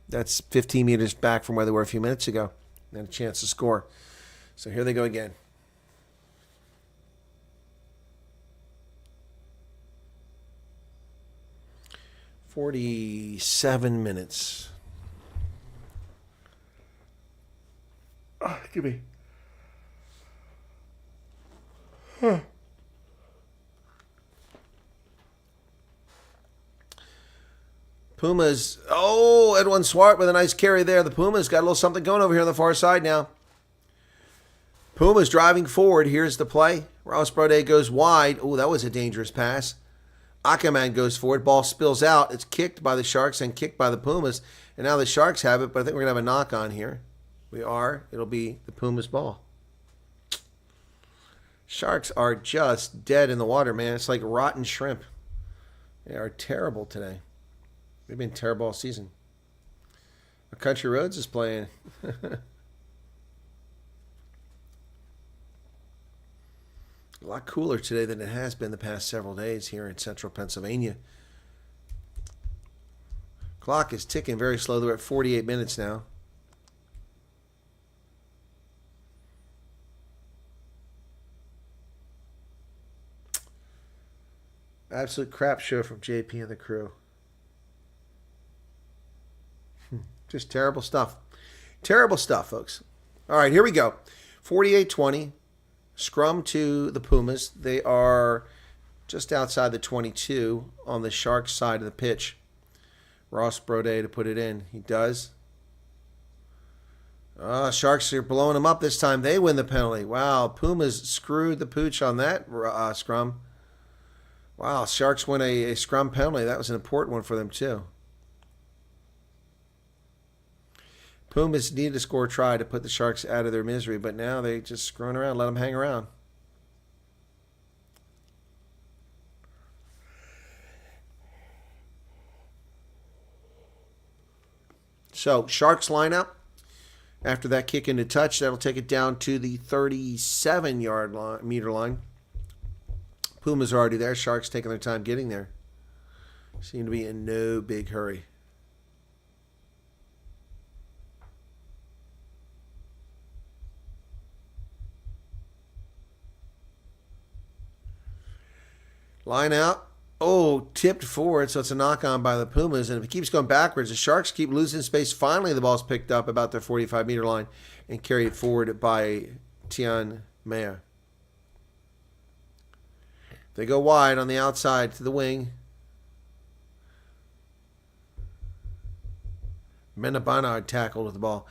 that's 15 meters back from where they were a few minutes ago. And a chance to score. So here they go again. "47 minutes. Oh, give me. Pumas. Oh, Edwin Swart with a nice carry there. The Pumas got a little something going over here on the far side now. Pumas driving forward. Here's the play. Ross Braudet goes wide. Oh, that was a dangerous pass. Ackerman goes forward. Ball spills out. It's kicked by the Sharks and kicked by the Pumas. And now the Sharks have it, but I think we're going to have a knock on here. We are. It'll be the Pumas ball. Sharks are just dead in the water, man. It's like rotten shrimp. They are terrible today. They've been terrible all season. Country Roads is playing. A lot cooler today than it has been the past several days here in central Pennsylvania. Clock is ticking very slow. They're at 48 minutes now. Absolute crap show from JP and the crew. Just terrible stuff. Terrible stuff, folks. All right, here we go. 48-20. Scrum to the Pumas. They are just outside the 22 on the Sharks side of the pitch. Ross Braudet to put it in. He does. Sharks are blowing them up this time. They win the penalty. Wow, Pumas screwed the pooch on that scrum. Wow, Sharks win a scrum penalty. That was an important one for them, too. Pumas needed to score a try to put the Sharks out of their misery, but now they just screwing around, let them hang around. So, Sharks lineup. After that kick into touch, that'll take it down to the 37-meter line. Pumas are already there. Sharks taking their time getting there. Seem to be in no big hurry. Line out. Oh, tipped forward, so it's a knock-on by the Pumas. And if it keeps going backwards, the Sharks keep losing space. Finally, the ball's picked up about their 45-meter line and carried forward by Tian Mea. They go wide on the outside to the wing. Menabanard tackled with the ball.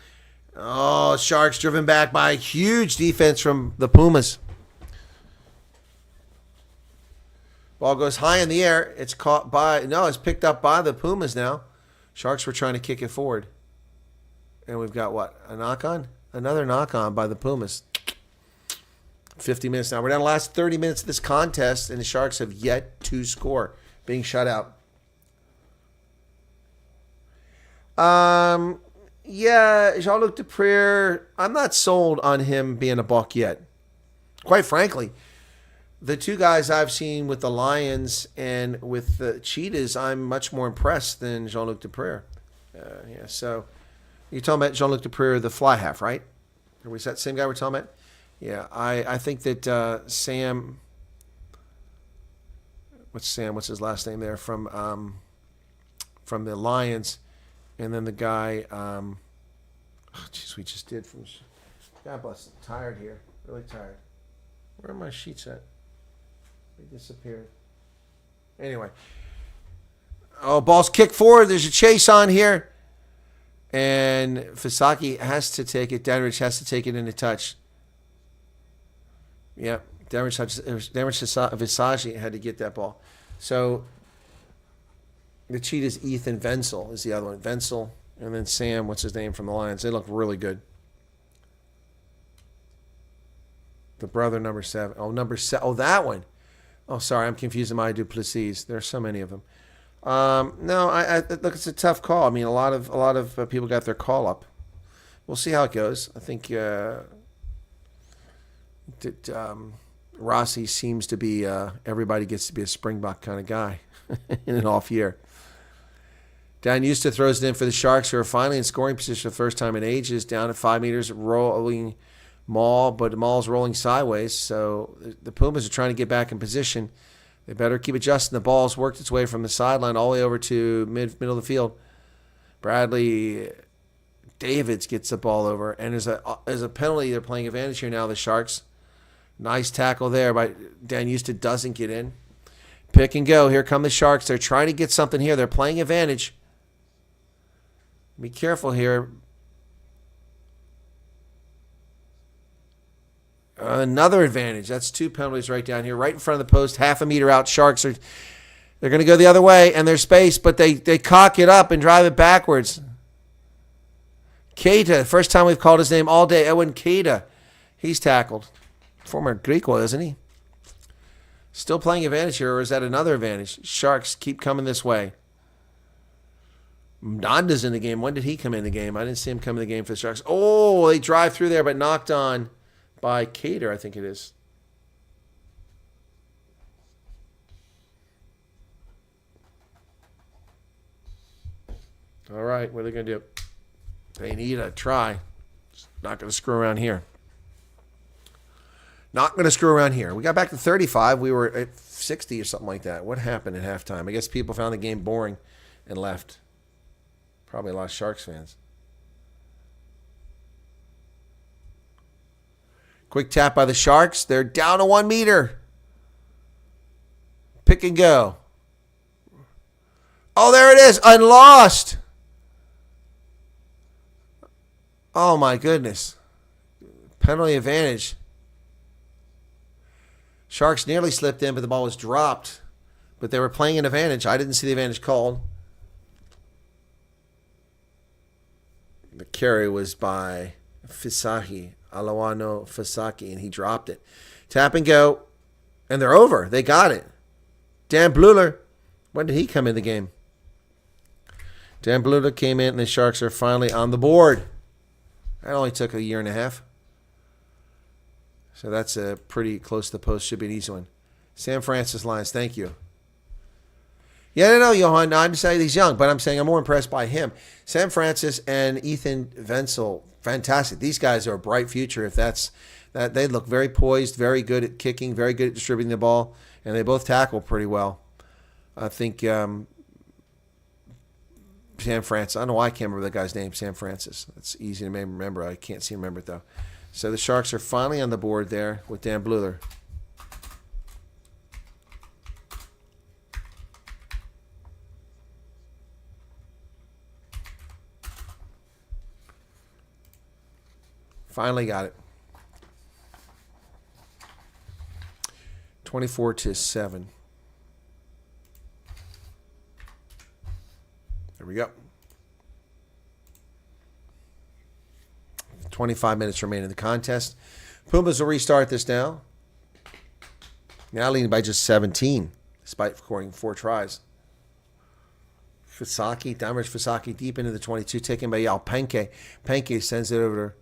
Oh, Sharks driven back by a huge defense from the Pumas. Ball goes high in the air. It's caught by, no, it's picked up by the Pumas now. Sharks were trying to kick it forward. And we've got what? A knock-on? Another knock-on by the Pumas. 50 minutes now. We're down to the last 30 minutes of this contest, and the Sharks have yet to score, being shut out. Yeah, Jean-Luc Deprere, I'm not sold on him being a buck yet. Quite frankly, the two guys I've seen with the Lions and with the Cheetahs, I'm much more impressed than Jean-Luc Deprere. Yeah, so you're talking about Jean-Luc Deprere, the fly half, right? Or was that the same guy we're talking about? Yeah, I think that Sam, what's his last name there, from the Lions, and then the guy, we just did from, God bless, I'm tired here, really tired. Where are my sheets at? They disappeared. Anyway. Oh, ball's kicked forward. There's a chase on here. And Fisaki has to take it. Danrich has to take it into touch. Yep. Visagi had to get that ball. So the Cheetahs, Ethan Wenzel is the other one. Wenzel. And then Sam, what's his name, from the Lions. They look really good. The brother, number 7. Oh, number 7. Oh, that one. Oh, sorry, I'm confusing my Duplessis. There are so many of them. No, I look, it's a tough call. I mean, a lot of people got their call up. We'll see how it goes. I think that Rossi seems to be everybody gets to be a Springbok kind of guy in an off year. Dan Eusta throws it in for the Sharks, who are finally in scoring position for the first time in ages. Down at 5 meters, rolling Maul, but Maul's rolling sideways, so the Pumas are trying to get back in position. They better keep adjusting. The ball's worked its way from the sideline all the way over to middle of the field. Bradley Davids gets the ball over, and there's a penalty. They're playing advantage here now, the Sharks. Nice tackle there by Dan Eusta, doesn't get in. Pick and go. Here come the Sharks. They're trying to get something here. They're playing advantage. Be careful here. Another advantage. That's 2 penalties right down here, right in front of the post, half a meter out. Sharks they're going to go the other way, and there's space, but they cock it up and drive it backwards. Keita, first time we've called his name all day. Owen Keita, he's tackled. Former Greco, isn't he? Still playing advantage here, or is that another advantage? Sharks keep coming this way. Nanda's in the game. When did he come in the game? I didn't see him come in the game for the Sharks. Oh, they drive through there, but knocked on by Cater, I think it is. All right, what are they going to do? They need a try. Not going to screw around here. Not going to screw around here. We got back to 35. We were at 60 or something like that. What happened at halftime? I guess people found the game boring and left. Probably a lot of Sharks fans. Quick tap by the Sharks. They're down to 1 meter. Pick and go. Oh, there it is. Unlost. Oh, my goodness. Penalty advantage. Sharks nearly slipped in, but the ball was dropped. But they were playing an advantage. I didn't see the advantage called. The carry was by Fisaki. Alawano Fasaki, and he dropped it. Tap and go, and they're over. They got it. Dan Bluler, when did he come in the game? Dan Bluler came in, and the Sharks are finally on the board. That only took a year and a half. So that's a pretty close to the post. Should be an easy one. Sam Francis lines. Thank you. Yeah, no, Johan. I'm saying he's young, but I'm saying I'm more impressed by him. Sam Francis and Ethan Wenzel, fantastic. These guys are a bright future. If that's that, they look very poised, very good at kicking, very good at distributing the ball, and they both tackle pretty well. I think Sam Francis. I don't know why I can't remember that guy's name. Sam Francis. That's easy to remember. I can't seem to remember it though. So the Sharks are finally on the board there with Dan Bluler. Finally got it. 24-7. There we go. 25 minutes remain in the contest. Pumas will restart this now. Now leading by just 17, despite scoring 4 tries. Fisaki, Damage Fisaki deep into the 22, taken by Yal Penke. Penke sends it over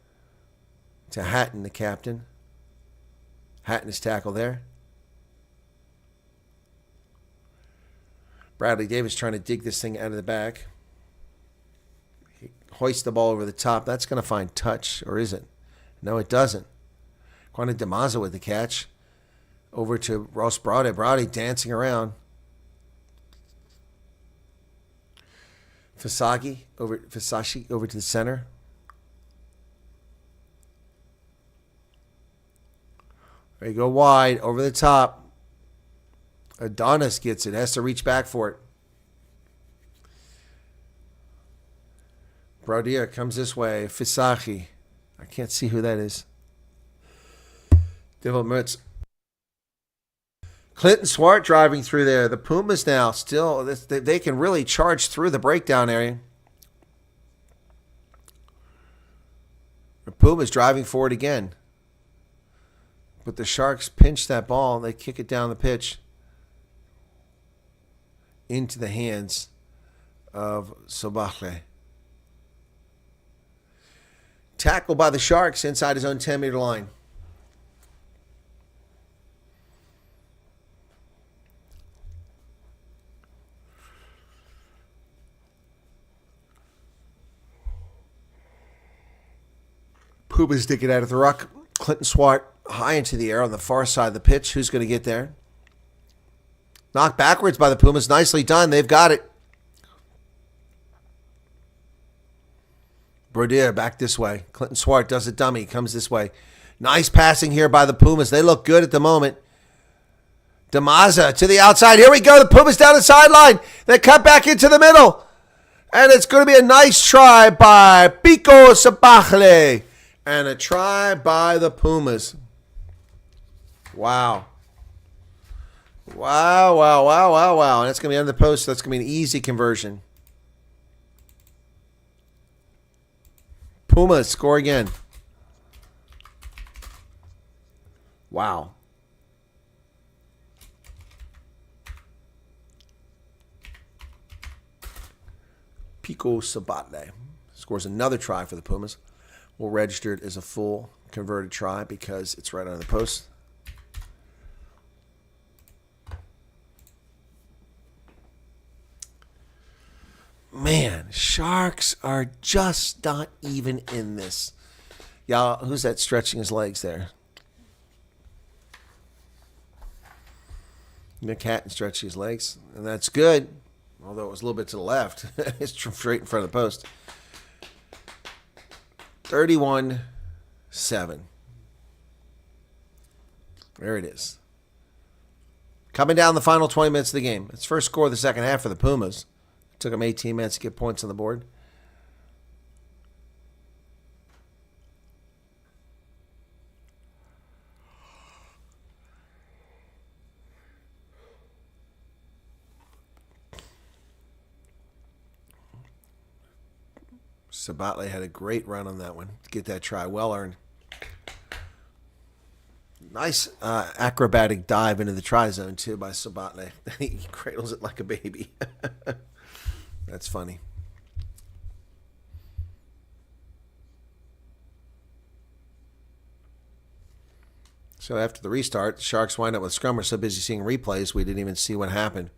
to Hatton, the captain. Hatton is tackled there. Bradley Davis trying to dig this thing out of the back. He hoists the ball over the top. That's going to find touch, or is it? No, it doesn't. Quanta DeMazza with the catch. Over to Ross Brody. Brody dancing around. Fisashi over to the center. There you go wide, over the top. Adonis gets it, has to reach back for it. Brodia comes this way. Fisachi. I can't see who that is. Devil Mertz. Clinton Swart driving through there. The Pumas now still, they can really charge through the breakdown area. The Pumas driving forward again. But the Sharks pinch that ball. They kick it down the pitch into the hands of Sobahle. Tackled by the Sharks inside his own 10-meter line. Pumas dig it out of the ruck. Clinton Swart high into the air on the far side of the pitch. Who's going to get there? Knocked backwards by the Pumas. Nicely done. They've got it. Brodier back this way. Clinton Swart does a dummy. Comes this way. Nice passing here by the Pumas. They look good at the moment. Damaza to the outside. Here we go. The Pumas down the sideline. They cut back into the middle. And it's going to be a nice try by Pico Sabachle. And a try by the Pumas. Wow. Wow. And that's going to be under the post. So that's going to be an easy conversion. Pumas score again. Wow. Pico Sabatle scores another try for the Pumas. We'll register it as a full converted try because it's right under the post. Man, Sharks are just not even in this. Y'all, who's that stretching his legs there? Nick Hatton stretching his legs, and that's good. Although it was a little bit to the left. It's straight in front of the post. 31-7. There it is. Coming down the final 20 minutes of the game. It's first score of the second half for the Pumas. It took them 18 minutes to get points on the board. Sabatle had a great run on that one to get that try. Well earned. Nice acrobatic dive into the try zone, too, by Sabatle. He cradles it like a baby. That's funny. So after the restart, the Sharks wind up with scrum. We're so busy seeing replays, we didn't even see what happened.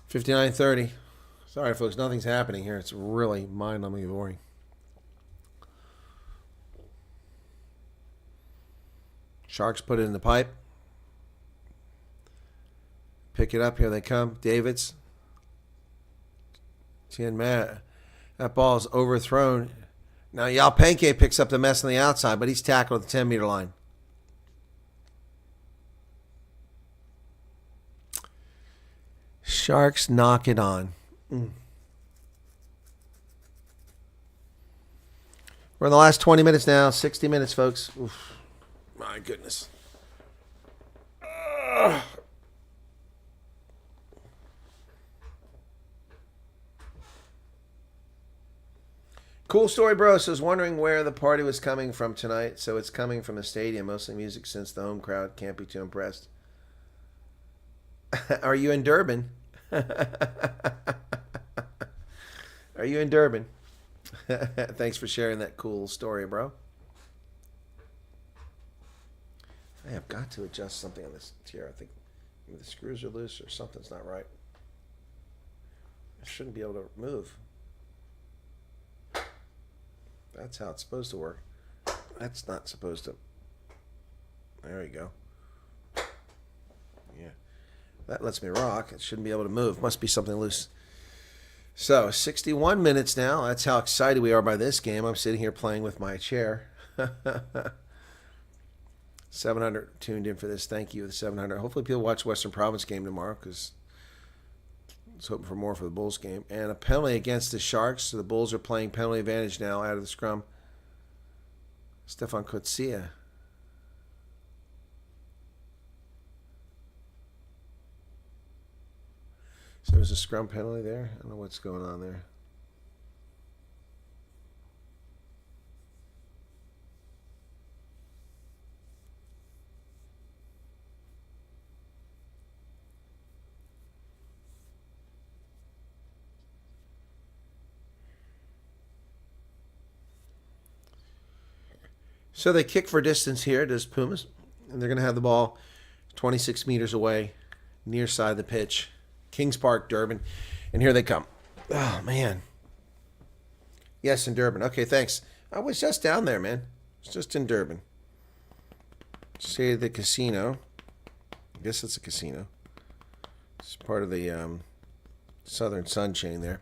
$59:30. Sorry, folks, nothing's happening here. It's really mind-numbingly boring. Sharks put it in the pipe. Pick it up. Here they come. Davids. Tien Matt. That ball is overthrown. Now Yalpenke picks up the mess on the outside, but he's tackled at the 10-meter line. Sharks knock it on. We're in the last 20 minutes now. 60 minutes, folks. Oof. My goodness. Cool story, bro. So I was wondering where the party was coming from tonight. So it's coming from the stadium. Mostly music since the home crowd can't be too impressed. Are you in Durban? Are you in Durban? Thanks for sharing that cool story, bro. I have got to adjust something on this tier. I think maybe the screws are loose or something's not right. I shouldn't be able to move. That's how it's supposed to work. That's not supposed to. There we go. Yeah. That lets me rock. It shouldn't be able to move. Must be something loose. So, 61 minutes now. That's how excited we are by this game. I'm sitting here playing with my chair. 700 tuned in for this. Thank you, the 700. Hopefully people watch Western Province game tomorrow because I was hoping for more for the Bulls game. And a penalty against the Sharks. So the Bulls are playing penalty advantage now out of the scrum. Stefan Coetzee. So there's a scrum penalty there. I don't know what's going on there. So they kick for distance here, does Pumas. And they're going to have the ball 26 meters away, near side of the pitch. Kings Park, Durban. And here they come. Oh, man. Yes, in Durban. Okay, thanks. I was just down there, man. It's just in Durban. Say the casino. I guess it's a casino. It's part of the Southern Sun chain there.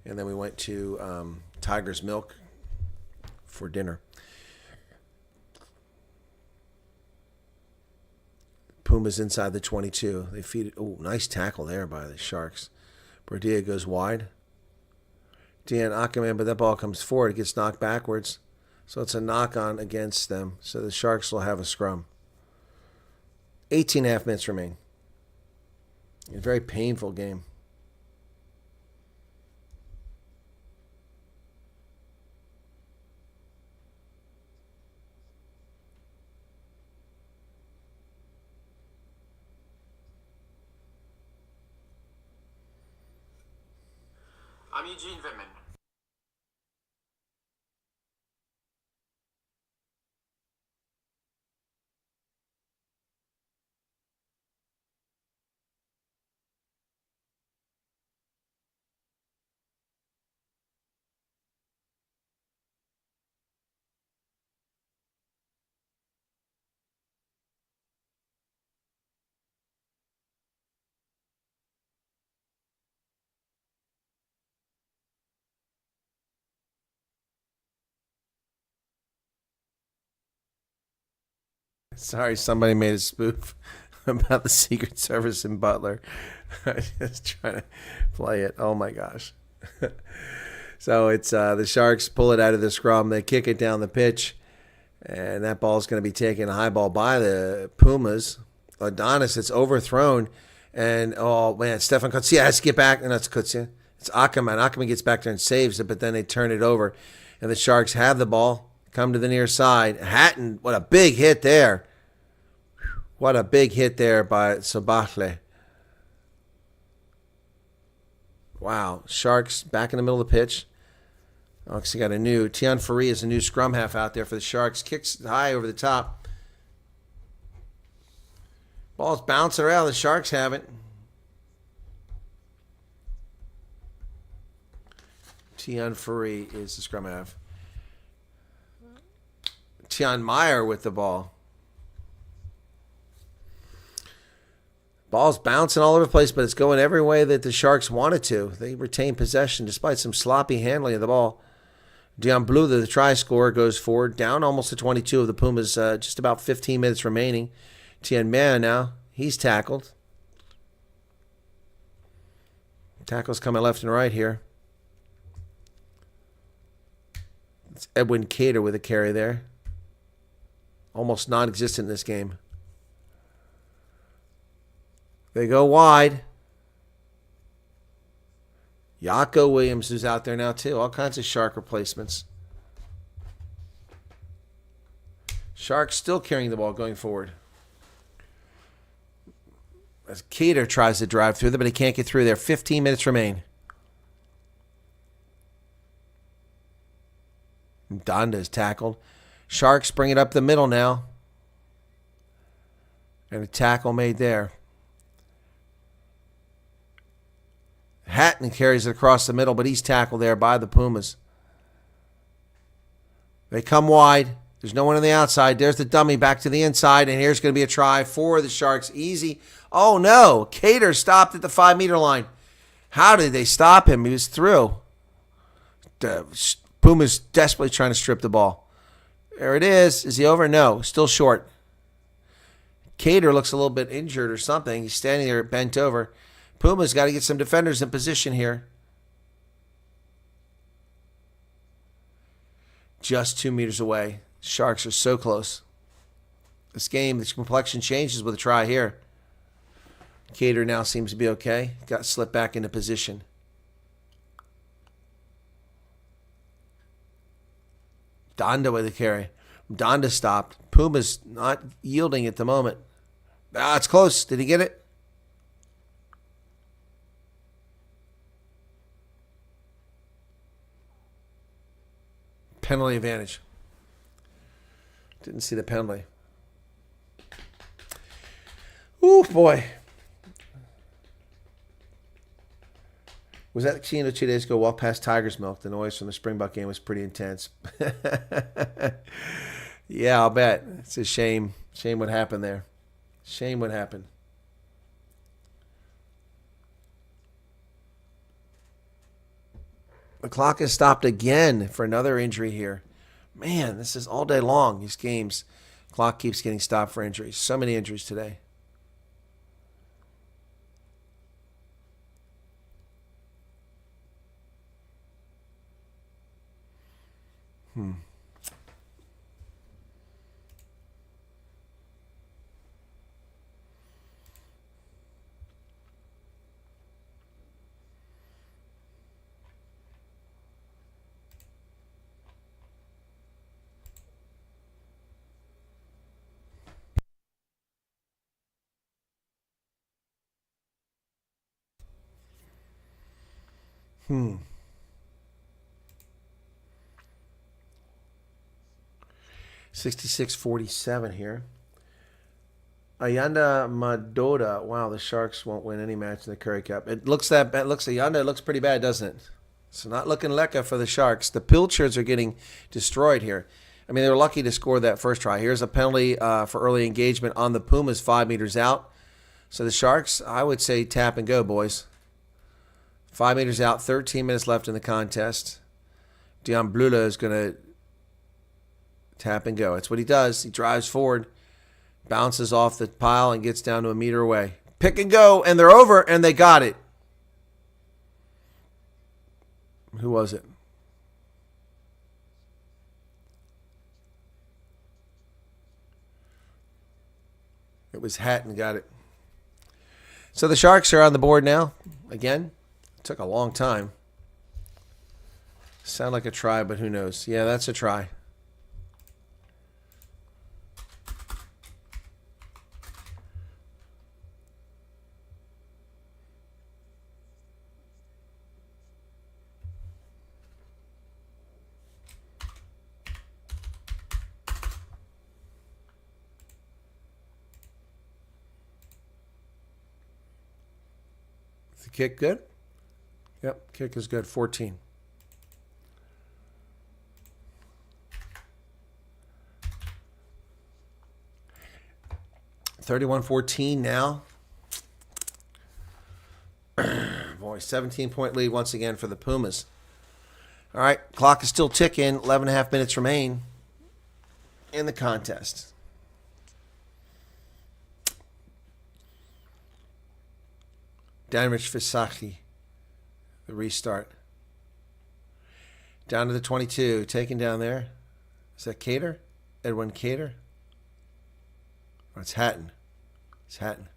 And then we went to Tiger's Milk for dinner. Pumas inside the 22. They feed it. Oh, nice tackle there by the Sharks. Bordia goes wide. Dan Ackerman, but that ball comes forward. It gets knocked backwards. So it's a knock-on against them. So the Sharks will have a scrum. 18.5 minutes remain. A very painful game. I'm Eugene Vittman. Sorry, somebody made a spoof about the Secret Service in Butler. I was just trying to play it. Oh, my gosh. So it's the Sharks pull it out of the scrum. They kick it down the pitch, and that ball is going to be taken a high ball by the Pumas. Adonis, it's overthrown, and, oh, man, Stefan Coetzee has to get back. And that's Coetzee. It's Ackerman. Ackerman gets back there and saves it, but then they turn it over. And the Sharks have the ball. Come to the near side. Hatton, what a big hit there. What a big hit there by Sabachle. Wow. Sharks back in the middle of the pitch. Actually got a new, Tian Faree is a new scrum half out there for the Sharks. Kicks high over the top. Ball's bouncing around. The Sharks have it. Tian Faree is the scrum half. Tian Meyer with the ball. Ball's bouncing all over the place, but it's going every way that the Sharks wanted to. They retain possession despite some sloppy handling of the ball. Dion Blue, the try scorer, goes forward, down almost to 22 of the Pumas, just about 15 minutes remaining. Tien Man now, he's tackled. Tackles coming left and right here. It's Edwin Cater with a carry there. Almost non-existent in this game. They go wide. Yako Williams is out there now too. All kinds of Shark replacements. Sharks still carrying the ball going forward. As Cater tries to drive through there, but he can't get through there. 15 minutes remain. Donda is tackled. Sharks bring it up the middle now. And a tackle made there. Hatton carries it across the middle, but he's tackled there by the Pumas. They come wide. There's no one on the outside. There's the dummy back to the inside, and here's going to be a try for the Sharks. Easy. Oh, no. Cater stopped at the 5-meter line. How did they stop him? He was through. The Pumas desperately trying to strip the ball. There it is. Is he over? No. Still short. Cater looks a little bit injured or something. He's standing there bent over. Pumas got to get some defenders in position here. Just 2 meters away. Sharks are so close. This game, the complexion changes with a try here. Cater now seems to be okay. Got slipped back into position. Donda with a carry. Donda stopped. Pumas not yielding at the moment. Ah, it's close. Did he get it? Penalty advantage. Didn't see the penalty. Ooh, boy. Was that Chino 2 days ago? Walked past Tiger's Milk. The noise from the Springbok game was pretty intense. Yeah, I'll bet. It's a shame. Shame what happened there. Shame what happened. The clock has stopped again for another injury here. Man, this is all day long, these games. Clock keeps getting stopped for injuries. So many injuries today. Hmm. 66-47 here. Ayanda Madoda. Wow, the Sharks won't win any match in the Currie Cup. It looks that bad. Ayanda, it looks pretty bad, doesn't it? It's not looking lekker for the Sharks. The Pilchards are getting destroyed here. I mean, they were lucky to score that first try. Here's a penalty for early engagement on the Pumas 5 meters out. So the Sharks, I would say tap and go, boys. 5 meters out, 13 minutes left in the contest. Dion Blula is going to tap and go. That's what he does. He drives forward, bounces off the pile, and gets down to a meter away. Pick and go, and they're over, and they got it. Who was it? It was Hatton, got it. So the Sharks are on the board now. Again, it took a long time. Sound like a try, but who knows? Yeah, that's a try. Is the kick good? Yep, kick is good. 14. $31-14 now. Boy, 17-point lead once again for the Pumas. All right, clock is still ticking. 11.5 minutes remain in the contest. Danrich Visaki, the restart. Down to the 22, taken down there. Is that Cater? Edwin Cater? Oh, it's Hatton. It's Hatton.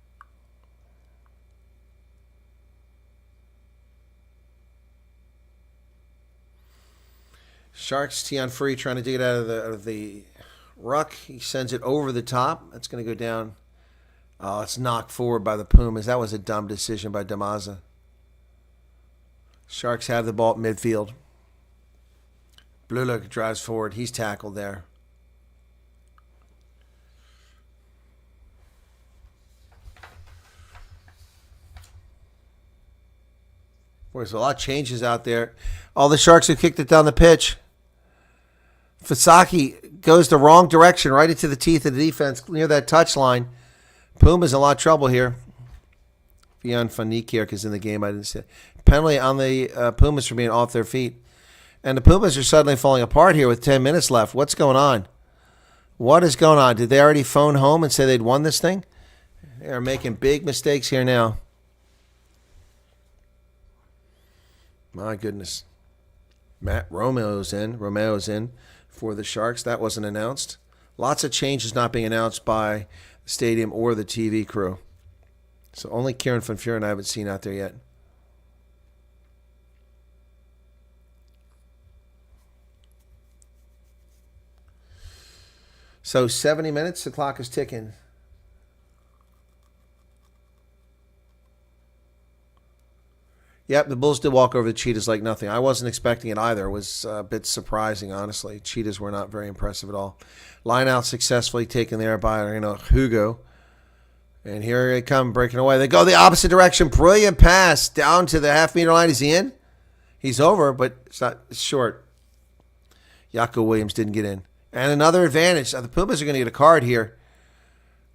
Sharks, Tion Free trying to dig it out of the ruck. He sends it over the top. That's going to go down. Oh, it's knocked forward by the Pumas. That was a dumb decision by Damaza. Sharks have the ball at midfield. Bluluk drives forward. He's tackled there. Boy, there's a lot of changes out there. All the Sharks have kicked it down the pitch. Fasaki goes the wrong direction, right into the teeth of the defense near that touchline. Puma's in a lot of trouble here. Vian van Niekerk is in the game. I didn't see it. Penalty on the Pumas for being off their feet. And the Pumas are suddenly falling apart here with 10 minutes left. What's going on? What is going on? Did they already phone home and say they'd won this thing? They are making big mistakes here now. My goodness. Matt Romeo's in for the Sharks. That wasn't announced. Lots of changes not being announced by the stadium or the TV crew. So only Kieran Van Furen I haven't seen out there yet. So 70 minutes, the clock is ticking. Yep, the Bulls did walk over the Cheetahs like nothing. I wasn't expecting it either. It was a bit surprising, honestly. Cheetahs were not very impressive at all. Line out successfully taken there by Hugo. And here they come, breaking away. They go the opposite direction. Brilliant pass down to the half-meter line. Is he in? He's over, but it's short. Yako Williams didn't get in. And another advantage. The Pumas are going to get a card here.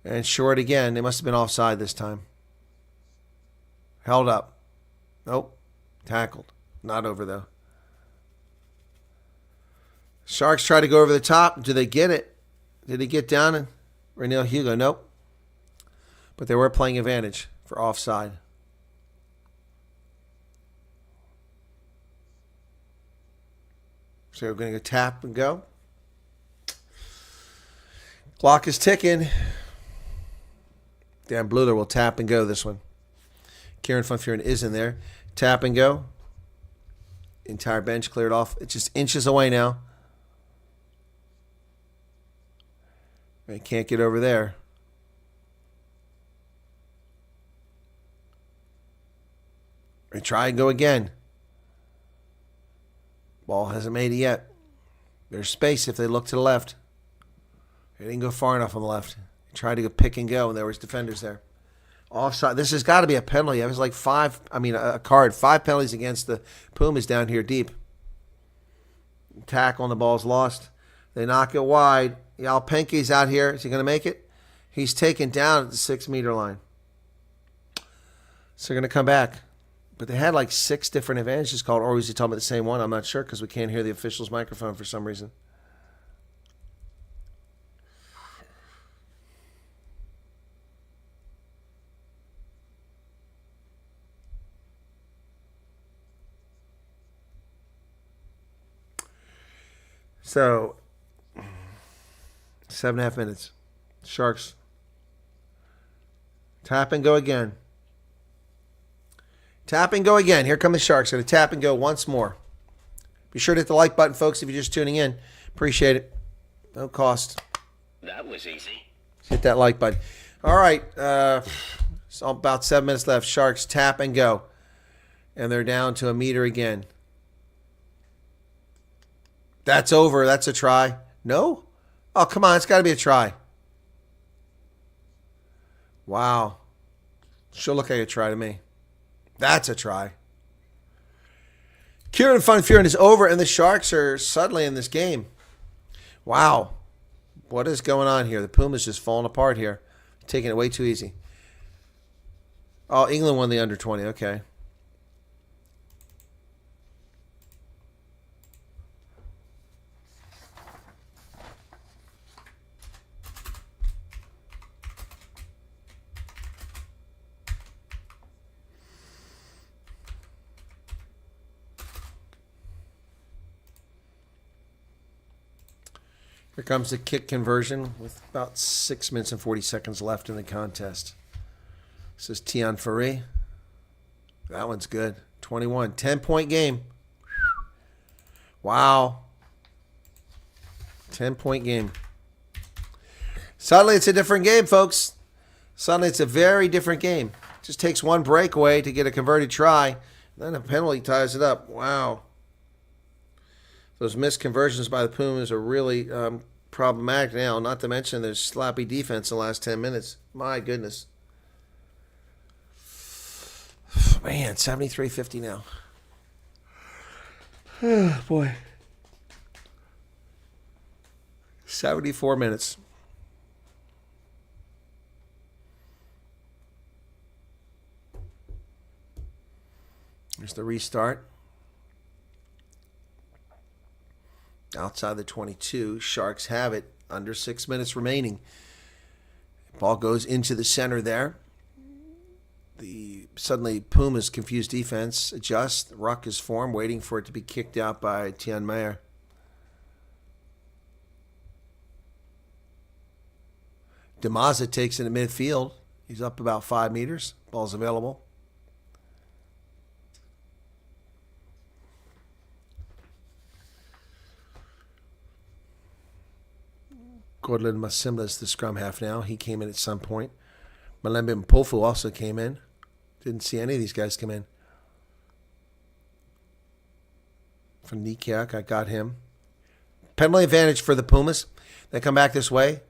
And short again. They must have been offside this time. Held up. Nope. Tackled. Not over, though. Sharks try to go over the top. Do they get it? Did he get down? And Renil Hugo? Nope. But they were playing advantage for offside. So we're going to go tap and go. Clock is ticking. Dan Bluder will tap and go this one. Kieran Van Furen is in there. Tap and go. Entire bench cleared off. It's just inches away now. They can't get over there. They try and go again. Ball hasn't made it yet. There's space if they look to the left. They didn't go far enough on the left. They tried to go pick and go, and there was defenders there. Offside. This has got to be a penalty. It was like a card. 5 penalties against the Pumas down here deep. Tackle on the ball's lost. They knock it wide. Yalpenke's out here. Is he going to make it? He's taken down at the 6-meter line. So they're going to come back. But they had like 6 different advantages called, or was he talking about the same one? I'm not sure because we can't hear the official's microphone for some reason. So, 7.5 minutes. Sharks. Tap and go again. Tap and go again. Here come the Sharks. Going to tap and go once more. Be sure to hit the like button, folks, if you're just tuning in. Appreciate it. No cost. That was easy. Hit that like button. All right. So about 7 minutes left. Sharks tap and go. And they're down to a meter again. That's over. That's a try. No? Oh, come on. It's got to be a try. Wow. Sure look like a try to me. That's a try. Kieran Van Vuuren is over, and the Sharks are suddenly in this game. Wow. What is going on here? The Pumas just falling apart here. Taking it way too easy. Oh, England won the under 20. Okay. Here comes the kick conversion with about 6 minutes and 40 seconds left in the contest. This is Tian Ferry. That one's good. 21. 10-point game. Wow. 10-point game. Suddenly it's a different game, folks. Suddenly it's a very different game. Just takes one breakaway to get a converted try. Then a penalty ties it up. Wow. Those missed conversions by the Pumas are really problematic now, not to mention their sloppy defense in the last 10 minutes. My goodness. Man, 73-50 now. Oh, boy. 74 minutes. Here's the restart. Outside the 22, Sharks have it. Under 6 minutes remaining. Ball goes into the center there. The suddenly Pumas' confused defense adjusts. Ruck is formed, waiting for it to be kicked out by Tian Meyer. Demaza takes it in midfield. He's up about 5 meters. Ball's available. Gordon Masimla is the scrum half now. He came in at some point. Malembe Mpofu also came in. Didn't see any of these guys come in. From Nikiak, I got him. Penalty advantage for the Pumas. They come back this way.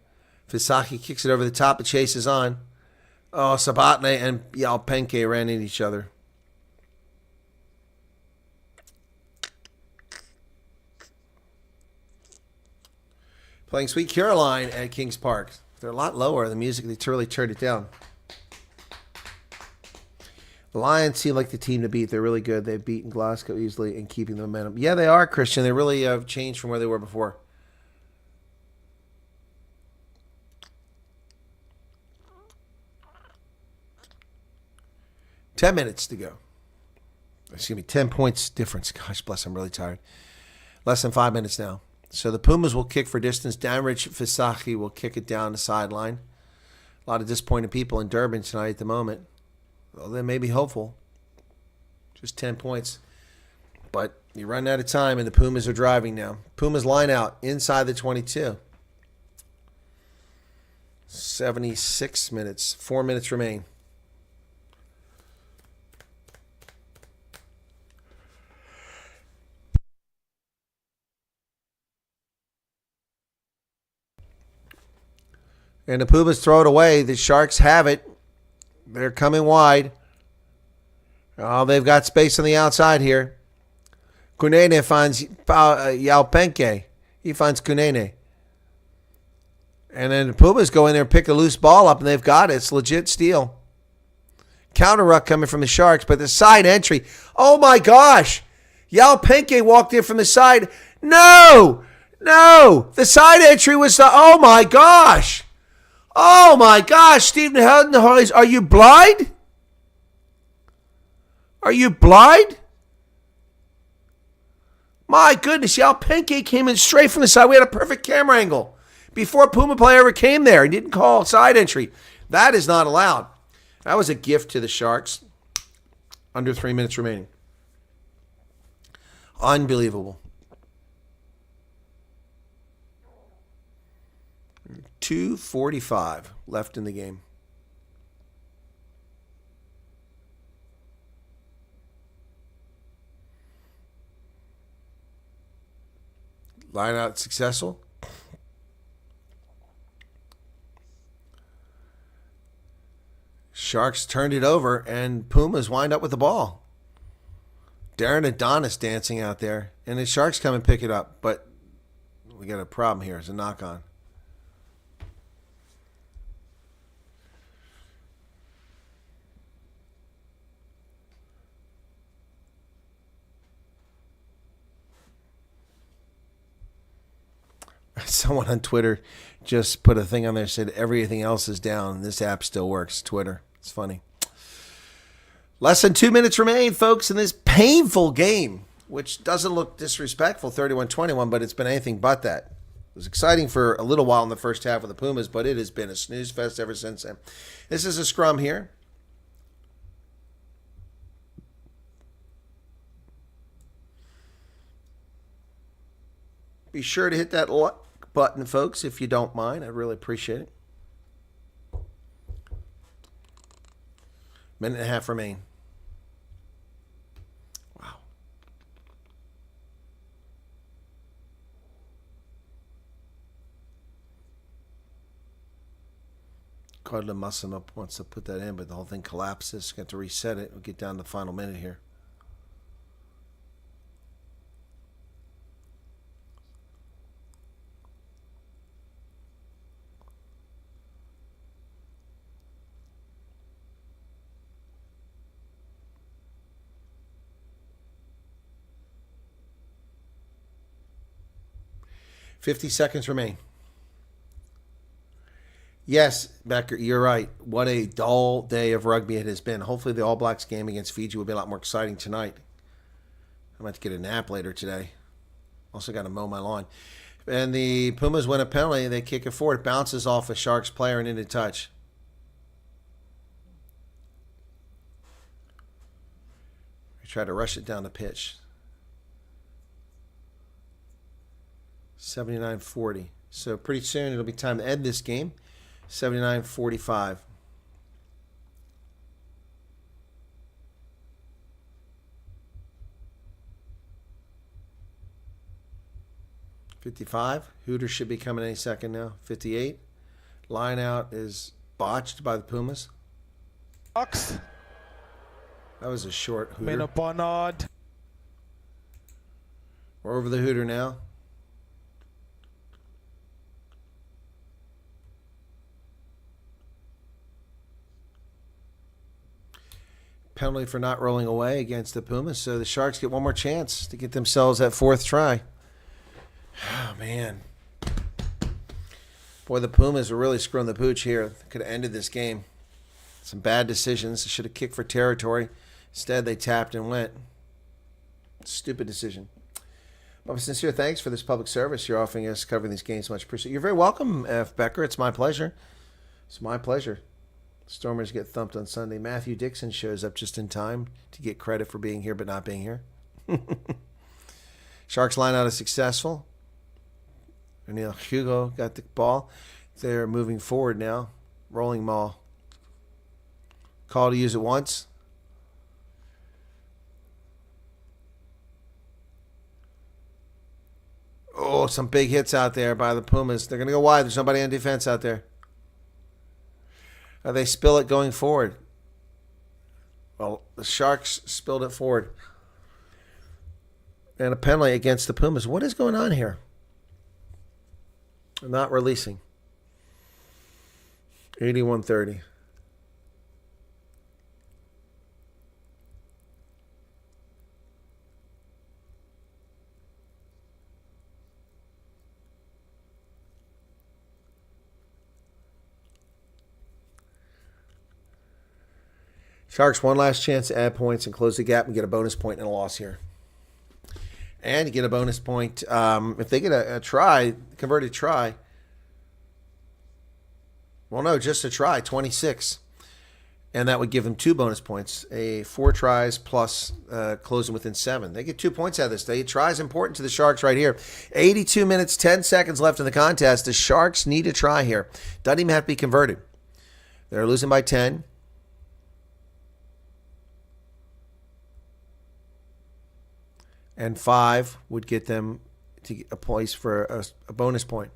Fisaki kicks it over the top. The chase is on. Oh, Sabatne and Yalpenke ran into each other. Playing Sweet Caroline at Kings Park. They're a lot lower. The music, they really turned it down. The Lions seem like the team to beat. They're really good. They've beaten Glasgow easily and keeping the momentum. Yeah, they are, Christian. They really have changed from where they were before. Ten minutes to go. Excuse me, 10 points difference. Gosh bless, I'm really tired. Less than 5 minutes now. So the Pumas will kick for distance. Damrich Fisaki will kick it down the sideline. A lot of disappointed people in Durban tonight at the moment. Well, they may be hopeful. Just 10 points. But you run out of time, and the Pumas are driving now. Pumas line out inside the 22. 76 minutes. 4 minutes remain. And the Pumas throw it away. The Sharks have it. They're coming wide. Oh, they've got space on the outside here. Kunene finds Yalpenke. He finds Kunene. And then the Pumas go in there and pick a loose ball up, and they've got it. It's legit steal. Counter ruck coming from the Sharks, but the side entry. Oh, my gosh. Yalpenke walked in from the side. No! The side entry was the... Oh, my gosh. Oh, my gosh, Stephen Heldenhuis, are you blind? Are you blind? My goodness, Yalpenke came in straight from the side. We had a perfect camera angle before Puma player ever came there. He didn't call side entry. That is not allowed. That was a gift to the Sharks. Under 3 minutes remaining. Unbelievable. 2:45 left in the game. Line out successful. Sharks turned it over, and Pumas wind up with the ball. Darren Adonis dancing out there, and the Sharks come and pick it up. But we got a problem here. It's a knock-on. Someone on Twitter just put a thing on there, said everything else is down and this app still works. Twitter. It's funny. Less than 2 minutes remain, folks, in this painful game, which doesn't look disrespectful, 31-21, but it's been anything but that. It was exciting for a little while in the first half of the Pumas, but it has been a snooze fest ever since then. This is a scrum here. Be sure to hit that like button, folks, if you don't mind. I'd really appreciate it. Minute and a half remain. Wow. Cardinal must him up wants to put that in, but the whole thing collapses. Got to reset it. We'll get down to the final minute here. $50 remain. Yes, Becker, you're right. What a dull day of rugby it has been. Hopefully the All Blacks game against Fiji will be a lot more exciting tonight. I might have to get a nap later today. Also got to mow my lawn. And the Pumas win a penalty. They kick it forward. It bounces off a Sharks player and into touch. We try to rush it down the pitch. 79-40. So pretty soon it'll be time to end this game. 79-45. $55. Hooters should be coming any second now. 58. Line out is botched by the Pumas. Box. That was a short Hooter. Mena Barnard. We're over the Hooter now. Penalty for not rolling away against the Pumas. So the Sharks get one more chance to get themselves that fourth try. Oh, man. Boy, the Pumas were really screwing the pooch here. Could have ended this game. Some bad decisions. They should have kicked for territory. Instead, they tapped and went. Stupid decision. Well, sincere thanks for this public service you're offering us covering these games. Much appreciated. You're very welcome, F. Becker. It's my pleasure. It's my pleasure. Stormers get thumped on Sunday. Matthew Dixon shows up just in time to get credit for being here but not being here. Sharks line out is successful. O'Neill Hugo got the ball. They're moving forward now. Rolling maul. Call to use it once. Oh, some big hits out there by the Pumas. They're going to go wide. There's nobody on defense out there. They spill it going forward. Well, the Sharks spilled it forward. And a penalty against the Pumas. What is going on here? They're not releasing. 81-30. Sharks, one last chance to add points and close the gap and get a bonus point and a loss here. And you get a bonus point if they get a try, converted try. Well, no, just a try, 26. And that would give them 2 bonus points, a 4 tries plus closing within 7. They get 2 points out of this. The try is important to the Sharks right here. 82 minutes, 10 seconds left in the contest. The Sharks need a try here. Doesn't even have to be converted. They're losing by 10. And 5 would get them to get a place for a bonus point.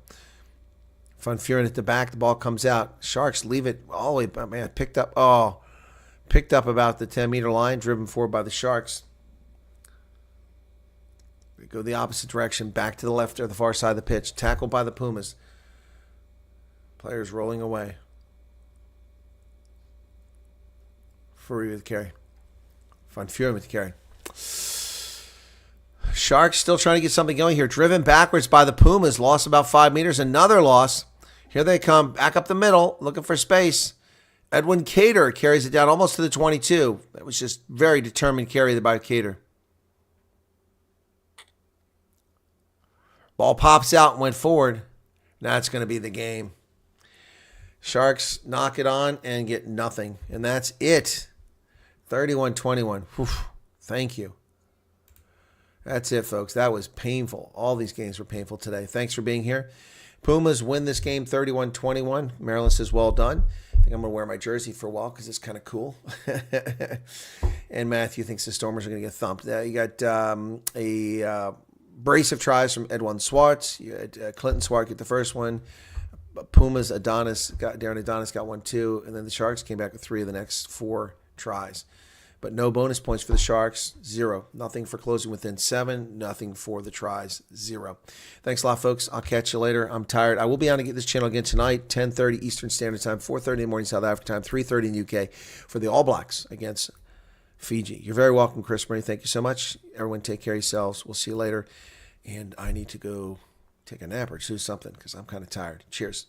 Van Furen at the back. The ball comes out. Sharks leave it all the way. Oh, man, picked up about the 10-meter line, driven forward by the Sharks. They go the opposite direction, back to the left or the far side of the pitch. Tackled by the Pumas. Players rolling away. Furry with the carry. Van Furen with the carry. Sharks still trying to get something going here. Driven backwards by the Pumas. Lost about 5 meters. Another loss. Here they come. Back up the middle. Looking for space. Edwin Cater carries it down almost to the 22. That was just very determined carry by Cater. Ball pops out and went forward. That's going to be the game. Sharks knock it on and get nothing. And that's it. 31-21. Thank you. That's it, folks. That was painful. All these games were painful today. Thanks for being here. Pumas win this game 31-21. Maryland says, well done. I think I'm going to wear my jersey for a while because it's kind of cool. And Matthew thinks the Stormers are going to get thumped. You got a brace of tries from Edwin Swartz. You had Clinton Swart get the first one. Pumas, Darren Adonis got one too. And then the Sharks came back with 3 of the next 4 tries. But no bonus points for the Sharks, 0. Nothing for closing within 7. Nothing for the tries, 0. Thanks a lot, folks. I'll catch you later. I'm tired. I will be on to this channel again tonight, 10:30 Eastern Standard Time, 4:30 in the morning South African time, 3:30 in the UK for the All Blacks against Fiji. You're very welcome, Chris Murray. Thank you so much. Everyone take care of yourselves. We'll see you later. And I need to go take a nap or do something because I'm kind of tired. Cheers.